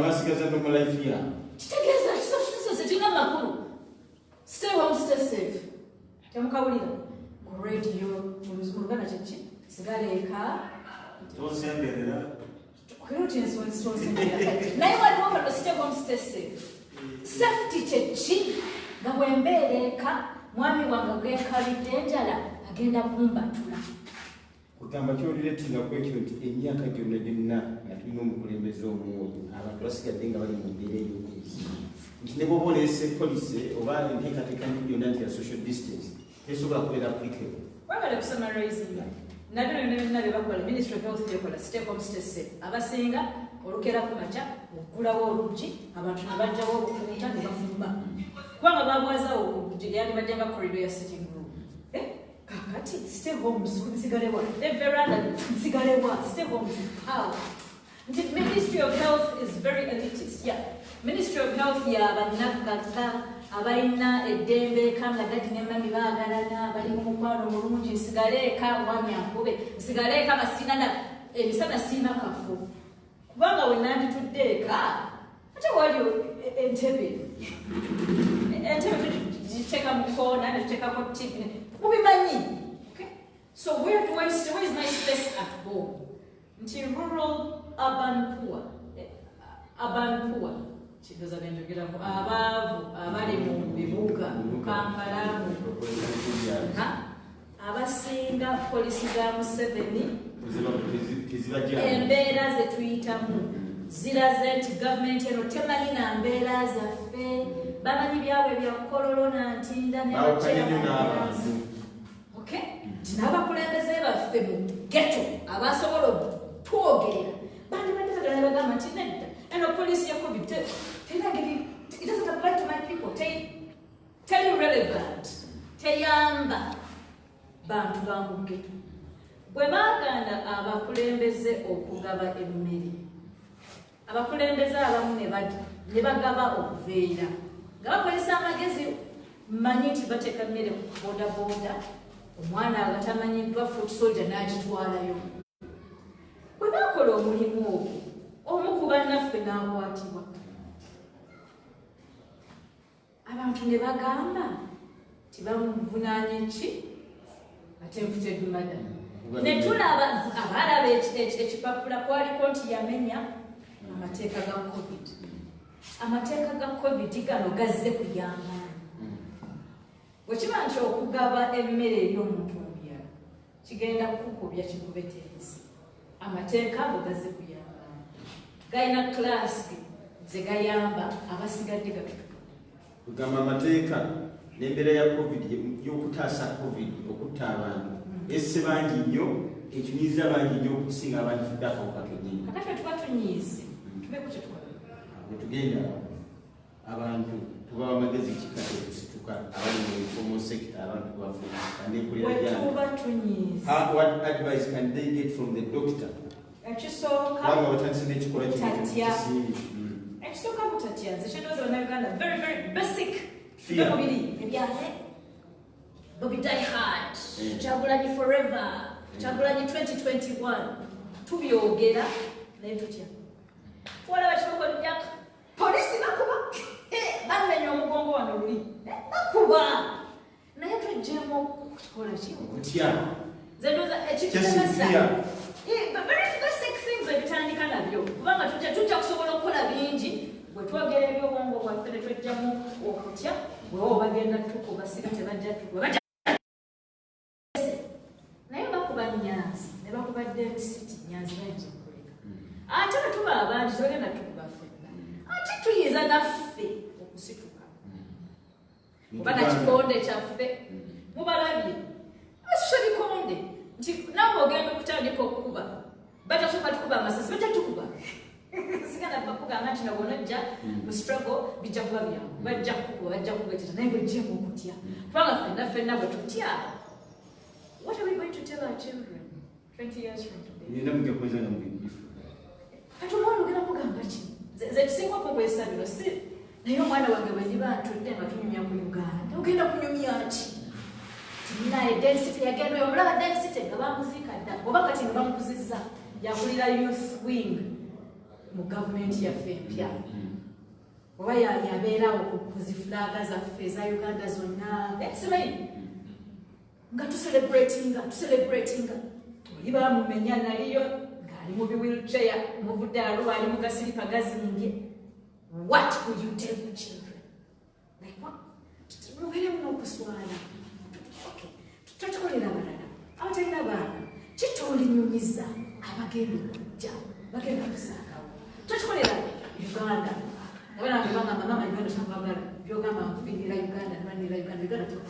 masigaza mu life ya kitegeeza kitina makulu stay home stay safe temukawulira ku radio mu Luganda kyeki sigala eka tosemberera naye waliwo kano stay home stay safe safety kyeki nga bwembeera eka mwami wange gwekalidde enjala agenda kumbatula kugamba kyolireetera ku ekyo nti emyaka gyonna gyonna nga tulina omukulembeze omwoyo abantu basigadde nga bali mu mbeera ey'okwezi nti ne bwoba oleese polisi oba enteekateeka gyonna nti ya social distance tesobola kubeera applicable wabala kusamarizinga nabino byonna bye bakola ministry of health yekola stay home stay safe abasinga olukera ku makya okugulawo oluggi abantu ne bajjawo obukuuta ne bafumba kubanga babwazawo oluggi yandibadde nga corridor ya sitting room kakati stay home nsigalewa veranda nsigalewa stay home power The Ministry of Health is very elitist. Yeah. Ministry of Health y'abannakaka abalina eddembe kanga dadi ne mami baagalana bali mu mukwano mulungi nsigaleeka mwami ankube nsigaleeka masinana emisana siina kafu kubanga we nanditudde eka ate wali entebe giteeka mu koona ne tuteekako TV mubimanyi. So where is my space at home? Nti rural, urban poor. Urban poor. Chidoza benjogera ko abavu abali mu bibuga Kampala abasinga polisi za Museveni embeera ze tuyitamu ziraze nti gavumenti eno temanyi na mbeera zaffe bamanyi byabwe bya kololo ntinda ne n'abakulembeze baffe mu ghetto abasobola okutwogerera bandi baddaagala ne bagamba nti nedda eno poliisi ya COVID it doesn't apply to my people. Tell you relevant. Teyamba bantu ba mu ghetto. Bwe baaganda abakulembeze okugaba emmere abakulembeze abamu ne bagaba okuveera nga bakozesa amagezi mmanyi nti bateeka mmere ku bodaboda omwana agatamanyiddwa foot soldier n'agitwalayo. Bwe bakola omulimu ogwo omu ku bannaffe n'akwatibwa abantu ne bagamba tibamuvunaanye ki attempted murder. Ne tulaba abalaba ekipapula kwaliko nti yamenya amateeka ga COVID. Amateeka ga COVID gano gazze kuyamba wekiba nti okugaba emmere eri omuntu omulala kigenda kukubya kikubeteezi. Amateeka ago gazze kuyamba galina class ze gayamba abasigadde gatuka kugamba amateeka n'embeera ya COVID y'okutaasa COVID okutta abantu esse bangi nnyo ekinyiiza bangi nnyo okusinga abagifudde akawuka kennyini. Kakati tuba tunyiize tubeeko kye tukola tugenda abantu tubawa amagezi kikate okusituka abali mu informal sector abantu wetuba tunyiize. What advice can they get from the doctor? Ekisooka batandise n'ekikola ekisooka butatya nze kyendowooza bannayuganda very basic fear mubiri ebyahe Bobby Die Hard Kyagulanyi forever Kyagulanyi 2021 tubyogera naye tutya walaba kiboko lyaka polisi nakuba bamenya omugongo wano luli nakuba naye twejjemu okukola ki okutya zendoza ekikisemesa very basic things ebitandika nabyo kubanga tujja kusobola okukola bingi bwe twogera ebyobwongo bwaffe ne twejjamu okutya bwewo bagenda tukuba siga tebajja tukuba naye bakuba Nyanzi ne bakuba Daly City Nyanzi bayinza okukoleka ate bwe tuba abangi togenda tukuba ffenna ate tuyinza naffe okusituka kuba nakikonde kyaffe mubalabye asusha bikonde nti nawe ogenda okutandika okukuba batasooka tukuba amasasi bajja tukuba sigana bakugamba nti nabo nojja mu struggle bijja kuba byangu bajja kukuba bajja kubeteta naye bwejjemu okutya kubanga ffenna bwe tutya. What are we going to tell our children 20 years from today? Kati omwana ogenda kugamba ki ze tusingako bwesabiro si naye omwana wange bwe ndiba ntudde nga tunyumya mu Uganda ogenda kunyumya ki naye Daly City yagenda oyo omulaba Daly City nga bamuziika dda oba kati nga bamukuzizza yakulira youth wing mu gavumenti yaffe empya oba yabeerawo ku zifulaaga zaffe eza Uganda zonna simanyi nga tucelebratinga oli bamumenya naliyo ng'ali mu wheelchair muvudde aluwa ali mu gasiripa gazimbye. What would you tell your children? Like what? Mubeere muno okuswala tutukolera abalala abatalina baana kitolinyumiza abagenda okujja bagenda kusaakawo tutukolera Uganda abaana bangamba mama Uganda takwagala byogamba nkufiirira Uganda nwanira Uganda tekwagala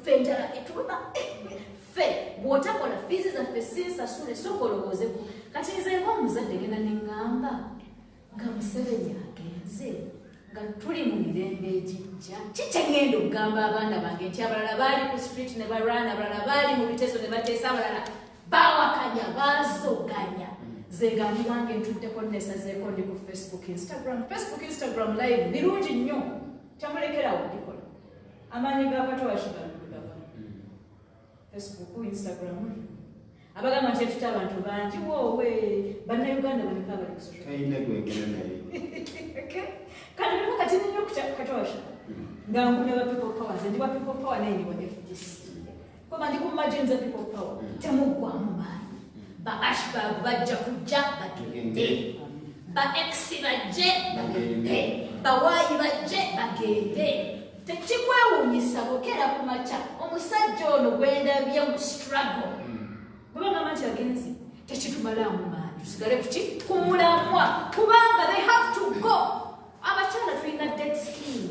ffe enjala etuluma ffe bw'otakola fiizi zaffe sinsasule sooka olowoozeko kati nze ng'omuzadde genda ne ŋŋamba nga Museveni agenze nga tuli mu mirembe egijja kikyeŋŋenda okugamba abaana bange nti abalala baali ku street ne balwana abalala baali mu biteeso ne bateesa abalala baawakanya baazoganya zeegandirange ntuddeko nesazeeko ndi ku Facebook Instagram live birungi nnyo kyamulekerawo bikola amaanyi gakatowashibagava Facebook Instagram abagamba nti etuta abantu bangi woowe bannayuganda bameka bali kati nimo kati ninyo katowasha nga nkumya ba people power ndi ba people power naye ndi wa FDC kuba ndi kumajenza people power temuggwamu maanyi ba ashbag bajja kujja bagende ba ex bajje bagende ba waayi bajje bagende tekikwewuunyisa bokera ku makya omusajja ono gwendabye mu struggle kubanga manti agenzi tekitumalamu maanyi tusigale kuki kumulamwa kubanga they have to go abakyala tulina dead skin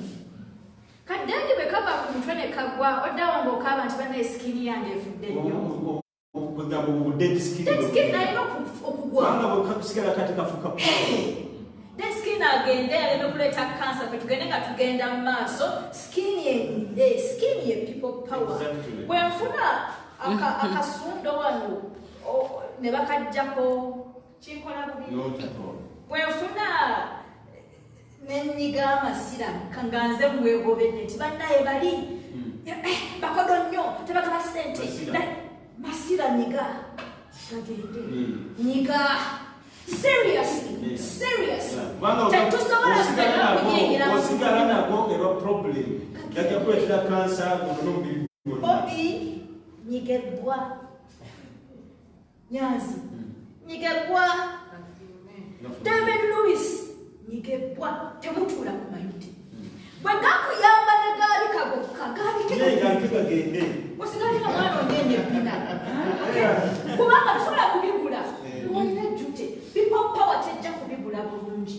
kaddangi bwe kaba ku mutwe ne kagwa oddawo ng'okaaba nti bannaye skin yange efudde nnyo dead skin nalina okugwa dead skin agende aleme kuleeta kansa fe tugende nga tugenda mu maaso skin ye people power bwe nfuna akasundo wano ne bakajjako kinkola bubi bwe nfuna nenyiga amasira kanganze mwegobedde nti bannaye bali bakodo nnyo tebagaba sente masira nyiga gagende nyiga seriously tetusobola osigala nago era problem gajja kuleetera kansa munomubiri Bobby nyigebbwa Nyanzi nyigebbwa David Lewis nyigebbwa temutuula ku mayuti bwe gakuyamba ne gaali kagoka gaali osigalira mwana onyenye bina kubanga tusobola kubigula olina jute people power tejja kubigula bulungi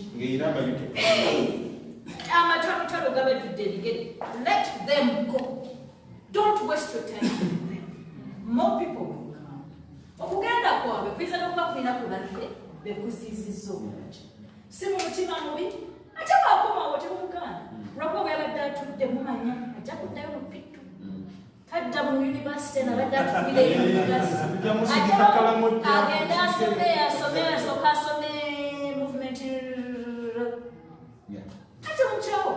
amatalotalo gabajjudde ebigere let them go. Don't waste your time with them. More people will come. Okugenda kwabwe kuyinza n'okuba kulina kubalire bekuziizizza obulungi. Si mu mutima mubi ate bwakomawo temugaana lwakuba bweyabadde atudde mumanya ajja kuddayo mu pittu tadda mu yunivasite nabadde atubireyo agende asome asome movement ate mukyawa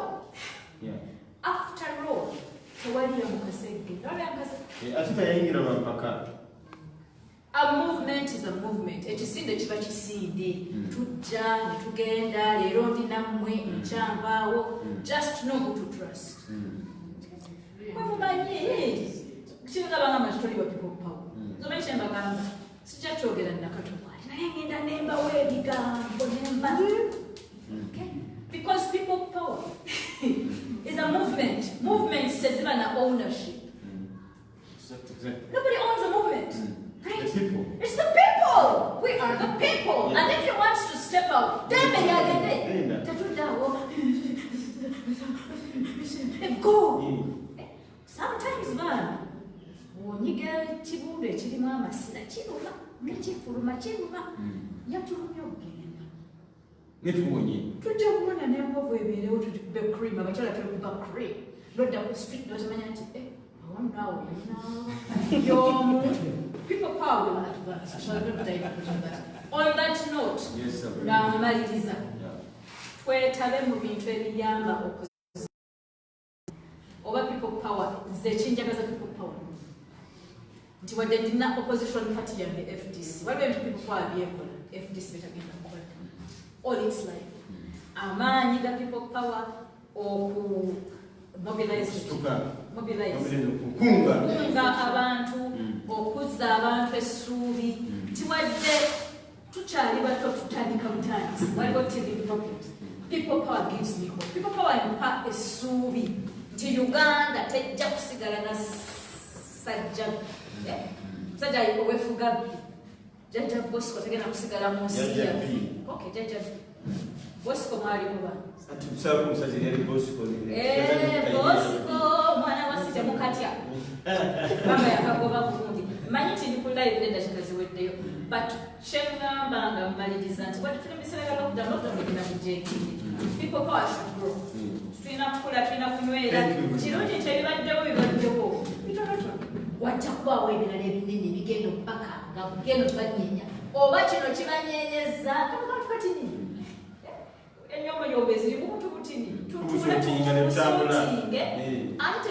after all a movement is a movement. Ekisinde kiba kisinde. Tujja ne tugenda leero ndi nammwe nkyambaawo. Just know who to trust. Mumanyi kisinga banga matuli wa people power. Zomaisha mbagamba sijja kyogera nakatobwali naye ngenda nembawo ebigambo nemba. Okay? Because people power is a movement. Movements teziba na ownership. Nobody owns a movement. Right? The people. It's the people. We are the people. Yeah. And if he wants to step out, then they are there. Go. Sometimes, man, when you get chibude, chimama, sina chibuma, nechifuruma, chibuma, yaturumyogenda. Netumonye. Tujja kubona n'enkovu ebeerewo tube cream abakyala tulikuba cream lodda ku street notamanya nti awo y'omu people power will advance. I shall not dive into that. On that note, namaliriza twetabe mu bintu ebiyamba oba people power nze kinjagaza people power nti wadde ndina opposition party yange FDC waliwo ebintu people power byekola FDC betagenda kukola all its life. Amaanyi ga people power oku mobilize kunga abantu okuzza abantu essuubi tiwadde tukyali bato tutandika butandisi waliwo TV problem. People power gives me hope. People power empa essuubi nti Uganda tejja kusigala na sajja sajja owefuga Jajja Bosco tegenda kusigala mu nsi ya okay Jajja Bosco mwali kuba ati kusaba kumusajja yali Bosco Bosco mwana wasite mukatya mama yakagoba bulungi manyi nti ndi ku live lenda kikaziweddeyo but shengamba nga mmaliriza nti bwati tuli mu biseera bya lockdown ngenda kujeki people power should grow tulina kukula tulina kunywera kirungi nti ebibaddewo bibaddewo bitonotono wajja kubaawo ebirala ebinene bigenda okubaka nga bugendo tubanyenya oba kino kibanyenyeza kati nini enyomonyombe zirimu mutubutini tutuletutinge ate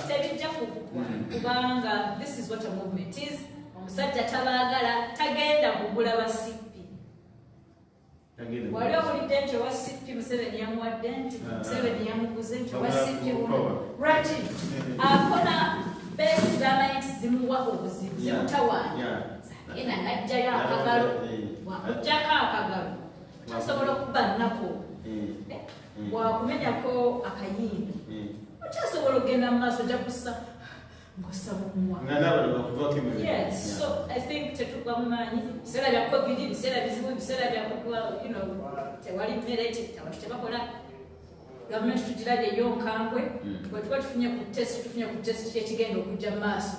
tebijja kugwa kubanga this is what a movement is. Omusajja tabaagala tagenda kugula basippi. Wali owulidde nti owa sippi Museveni yamuwadde nti Museveni yamuguze nti owa sippi lwaki akona beesi z'amanyi nti zimuwa obuzibu zimutawaanya ena najjayo akagalo bwakujjako akagalo asobola okuba nnako bwakumenyako akayimbi okyasobola okugenda mu maaso ojja kussa ngossa mumuwa. Yes, so I think tetuva mu maanyi biseera bya covid biseera bizibu biseera bya tewali mmere abantu tebakola gavumenti tugirabye eyo nkambwe bwe tuba tufunye ku test kyekigenda okujja mu maaso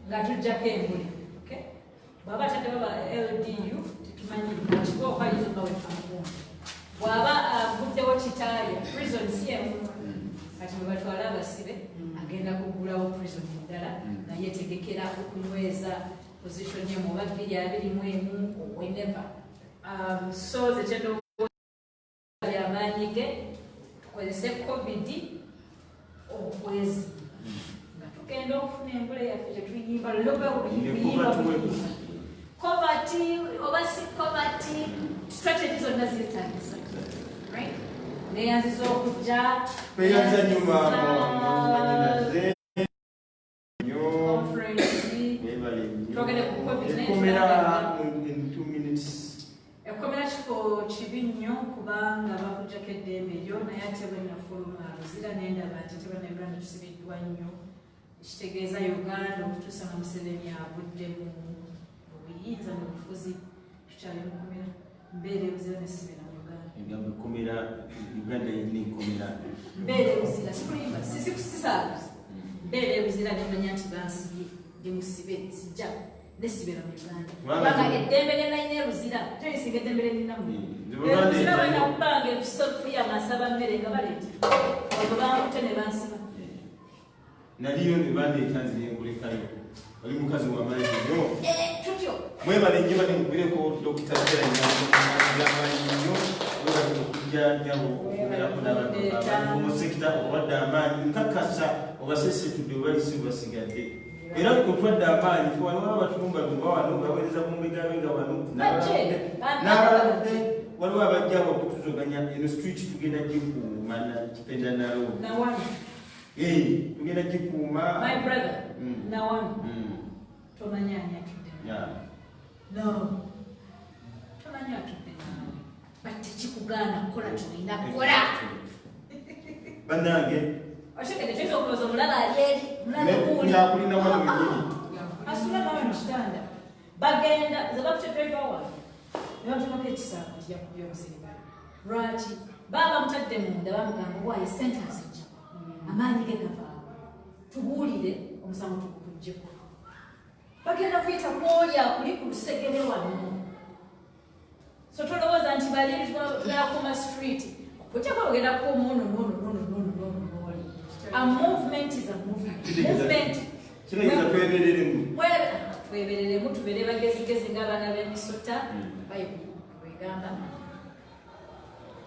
nga tujjako enguli bw'aba atadde baba LDU tetumanyi kiba okwaliza oba wetufamukunga bw'aba aguddewo kitaaya prison si emu kati bwe batwala abasibe agenda kugulawo prison ddala naye tegekera okunyweza position ye mu oba 221 whenever so zekyenda byamaanyi ge tukozese covid okwezi nga tugenda okufuna embula yaffe kyetuyimba lobeyimba Poverty, obasi poverty, strategy zonna zitandisa. Right? Neyanziza okujja. Peyanza nyuma ekomera kifo kibi nnyo kubanga bakujjako eddembe eryo naye ate bwenafuluma luzira nendaba nti tebanabira netusibiddwa nnyo ekitegeeza Uganda okutuusa nga Museveni avudde mu buyinza mu bufuzi tukyali mukomera mbeera ebuzira nesibira mu Uganda yenna ekomera mbeera ebuzira sikulimba sikusisaaluza mbeera ebuzira nemanya nti bansibye ndimusibe sijja nesibira mu Uganda kubanga eddembe lyenayina eruzira toyisinga eddembe lyeninamu eruzira bwenakubanga ebisofuya masaba mmere nga baleeta olwo bankute ne bansiba naliyo ne bandeetanzi nenkulekayo oli mukazi wamaanyi nnyo tutyo mwebale nnyo bali mugwireko Dr. Teranyamaanyi nnyo webali okujjanjabo okubeerako n'abantu sekita obadde amaanyi nkakasa obasesitudde obalisi basigadde era otwadde amaanyi fe waliwo abatulumbalumba wano baweereza mumbegabega wano n'abalabadde waliwo abajjawo okutuzoganya eno street tugenda gikuuma kipenda nalo tugenda gikuuma my brother nawano tomanyi ani atudde no tomanyi atudde nawe but tekikugaana kukola kyolina kukola bannange otegedde kyoyinza okulooza omulala ali eri mulalakulina wano wenyini asula nawe mu kitanda bagenda ze bakuteddwa wano ne batunako ekisaako nti yakubya omusirikale lwaki baba bamutadde munda bamugamba waayo sente azijja amaanyi ge gavaawo tubuulire omusango tugukugjeko bagenda kuyita kwoli akuli ku lusegere wano so tolowooza nti baliakuma street okujjako ogendako omuno a movement is a movement twebereremu tubeere bagezigezi ng'abaana b'emisota bayibwegamba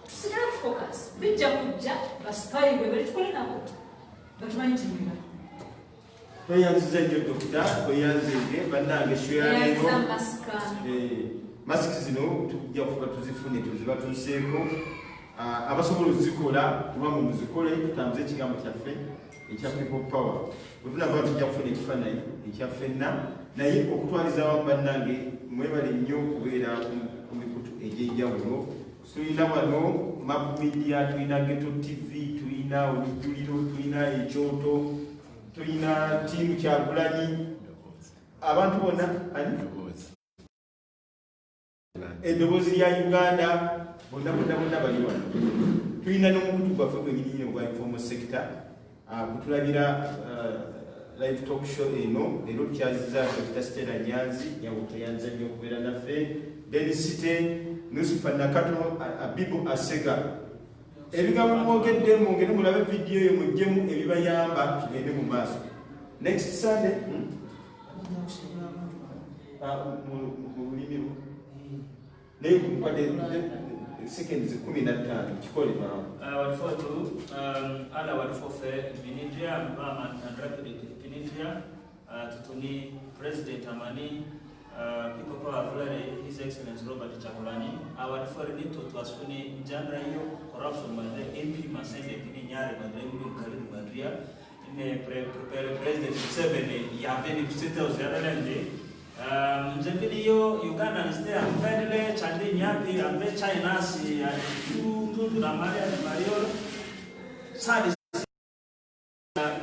tusigala kufocus bijja kujja basipayi bwe bali tukole nabo batumanyi timweba tweyanziza nnyo dokita tweyanzenge bannange shoyaleero masiki zino tujja kuba tuzifune tuzibatuuseeko abasobola okuzikola kubanga muzikole tutambuze ekigambo kyaffe ekya people power bwetunava tujja kufuna ekifaananyi ekyaffenna naye okutwaliza wamu bannange mwebale nnyo okubeera ku mikutu egy'enjawulo tulina wano mabumidia tulina geto tv tulina olujjuliro tulina ekyoto tulina tiimu Kyagulanyi abantu bonna eddoboozi lya Uganda bonna bali wano tulina n'omukutu gwaffe gwenyininyine gwa informal sector kutulabira live talk show eno leero tukyaziza Dr. Stella Nyanzi yabutuyanza nnyo okubeera naffe Denisite Nusufa Nakato Abibu Asega ebigambo mwogedde mwongere mulabe vidiyo eyo mujjemu ebibayamba tugende mu maaso next Sunday mu lulimi naye nkwadde seconds 15 kikole walifotu ala walifofe Minidria Mama and Rapid Pinidria tutuni President Amani people power fulani His Excellency Robert Chagulanyi awaliforini tutwasuni njandra hiyo corruption madre MP Masende kini nyari madre ulu karibu madria ine President Museveni yaveni kusita usiadalende mzembili yo Uganda niste amfedele chandi nyapi ambe China si tundu na Mario sadi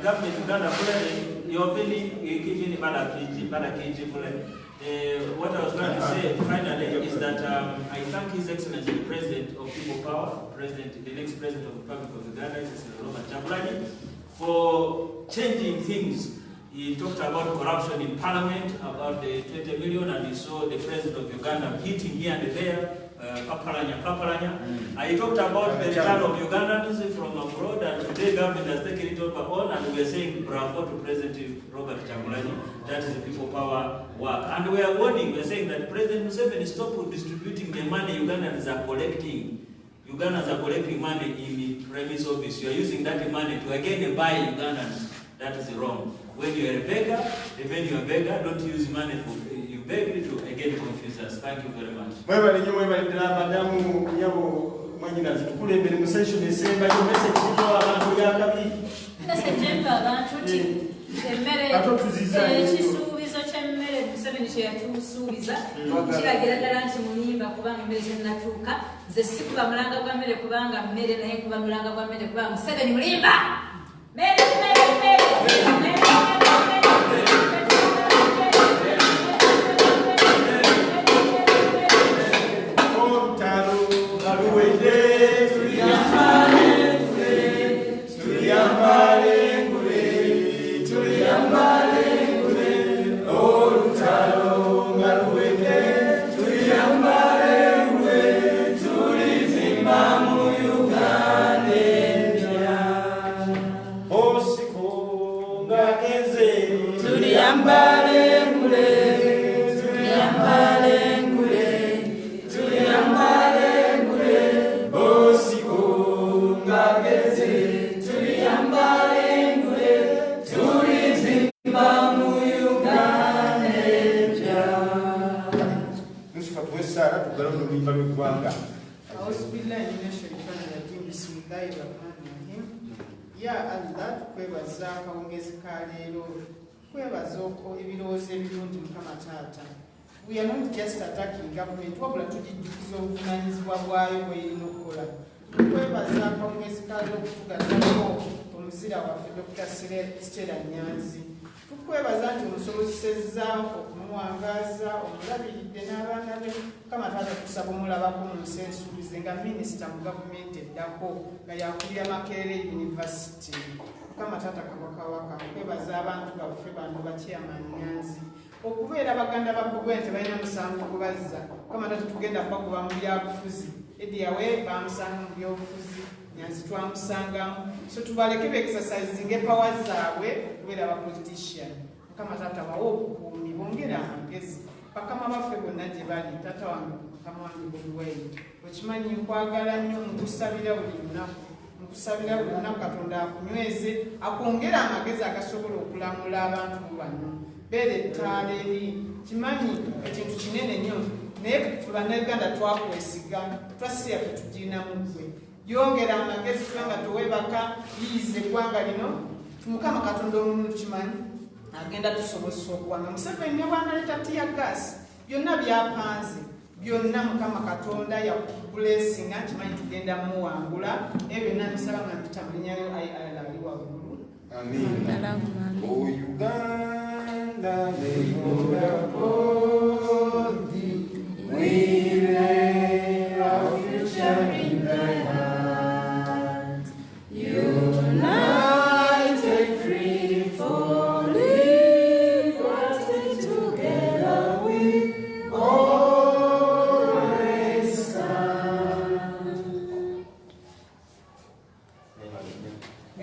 government Uganda fulani yoveni ikivini bada kiji fulani. What I was trying to say finally is that I thank His Excellency the President of People Power, the next President of the Republic of Uganda, Robert Chagulanyi, for changing things. He talked about corruption in Parliament, about the 20 million, and he saw the President of Uganda hitting here and there, Papalanya. He talked about the return of Ugandans from abroad, and today government has taken it over on, and we are saying bravo to President Robert Chagulanyi. That is the People Power work. And we are warning, we are saying that President Museveni stop distributing the money Ugandans are collecting. Ugandans are collecting money in the premise office. You are using that money to again buy Ugandans. That is wrong. When you are a beggar, when you are a beggar, don't use money for you beg to again confuse us. Thank you very much. Wewe ni nyuma ya madamu nyabo mwanyina zitukule mbele mu session esemba yo message kwa abantu ya kabi. Nasejemba abantu ti emmere ekisuubizo ky'emmere Museveni kye yatusuubiza kiragira ddala nti mulimba kubanga emmere kyennatuuka nze si kuba mulanga gwa mmere kubanga mmere naye kuba mulanga gwa mmere kubanga Museveni mulimba. We are not just attacking government, wabula tujijukiza obuvunanyizibwa bwayo bweyina okukola. Tukwebaza akawungezi kali okutugattako omuzira waffe Dr. Stella Nyanzi. Tukwebaza nti omusobozesezza okumuwangaaza, omulabiridde n'abaana be. Mukama Taata tusaba omulabako mu nsi ensuubize nga minisita mu gavumenti eddako nga yakulira Makerere University. Mukama Taata kabaka tukwebaza abantu baffe bano ba Chairman Nyanzi. Okubeera baganda ba Bugwente balina musango kubazza. Mukama Taata tugenda bagoba mu byabufuzi. Ediyawe bamusanga mu byobufuzi. Nyanzi twamusangamu. So tubaleke be-exercising power zaabwe okubeera ba politician. Mukama Taata bawe obukuumi bongera amagezi. Bakama baffe bonna gye bali taata wange mukama wange Bobi Wine. Okimanyi nkwagala nnyo nkusabira buli lunaku. Nkusabira buli lunaku Katonda akunyweze akwongera amagezi agasobola okulamula abantu bano. Beere ettaala eri kimanyi ekintu kinene nnyo naye ffe bannayuganda twakwesiga twasirya ffe tugirinamu ggwe yongera amagezi kubanga towebaka yiiza eggwanga lino Mukama Katonda omulungi kimanyi agenda tusobozesa okuwanga. Museveni ne bw'analeeta tiya gaasi byonna byapanze byonna Mukama Katonda yakubulesinga kimanyi tugenda muwangula naye byonna bisaba nga mpita mu linnya lyo ali waggulu. Amen. O Uganda, we lay our future in thy hands. United, free, fully, working together we always stand.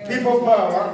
People power.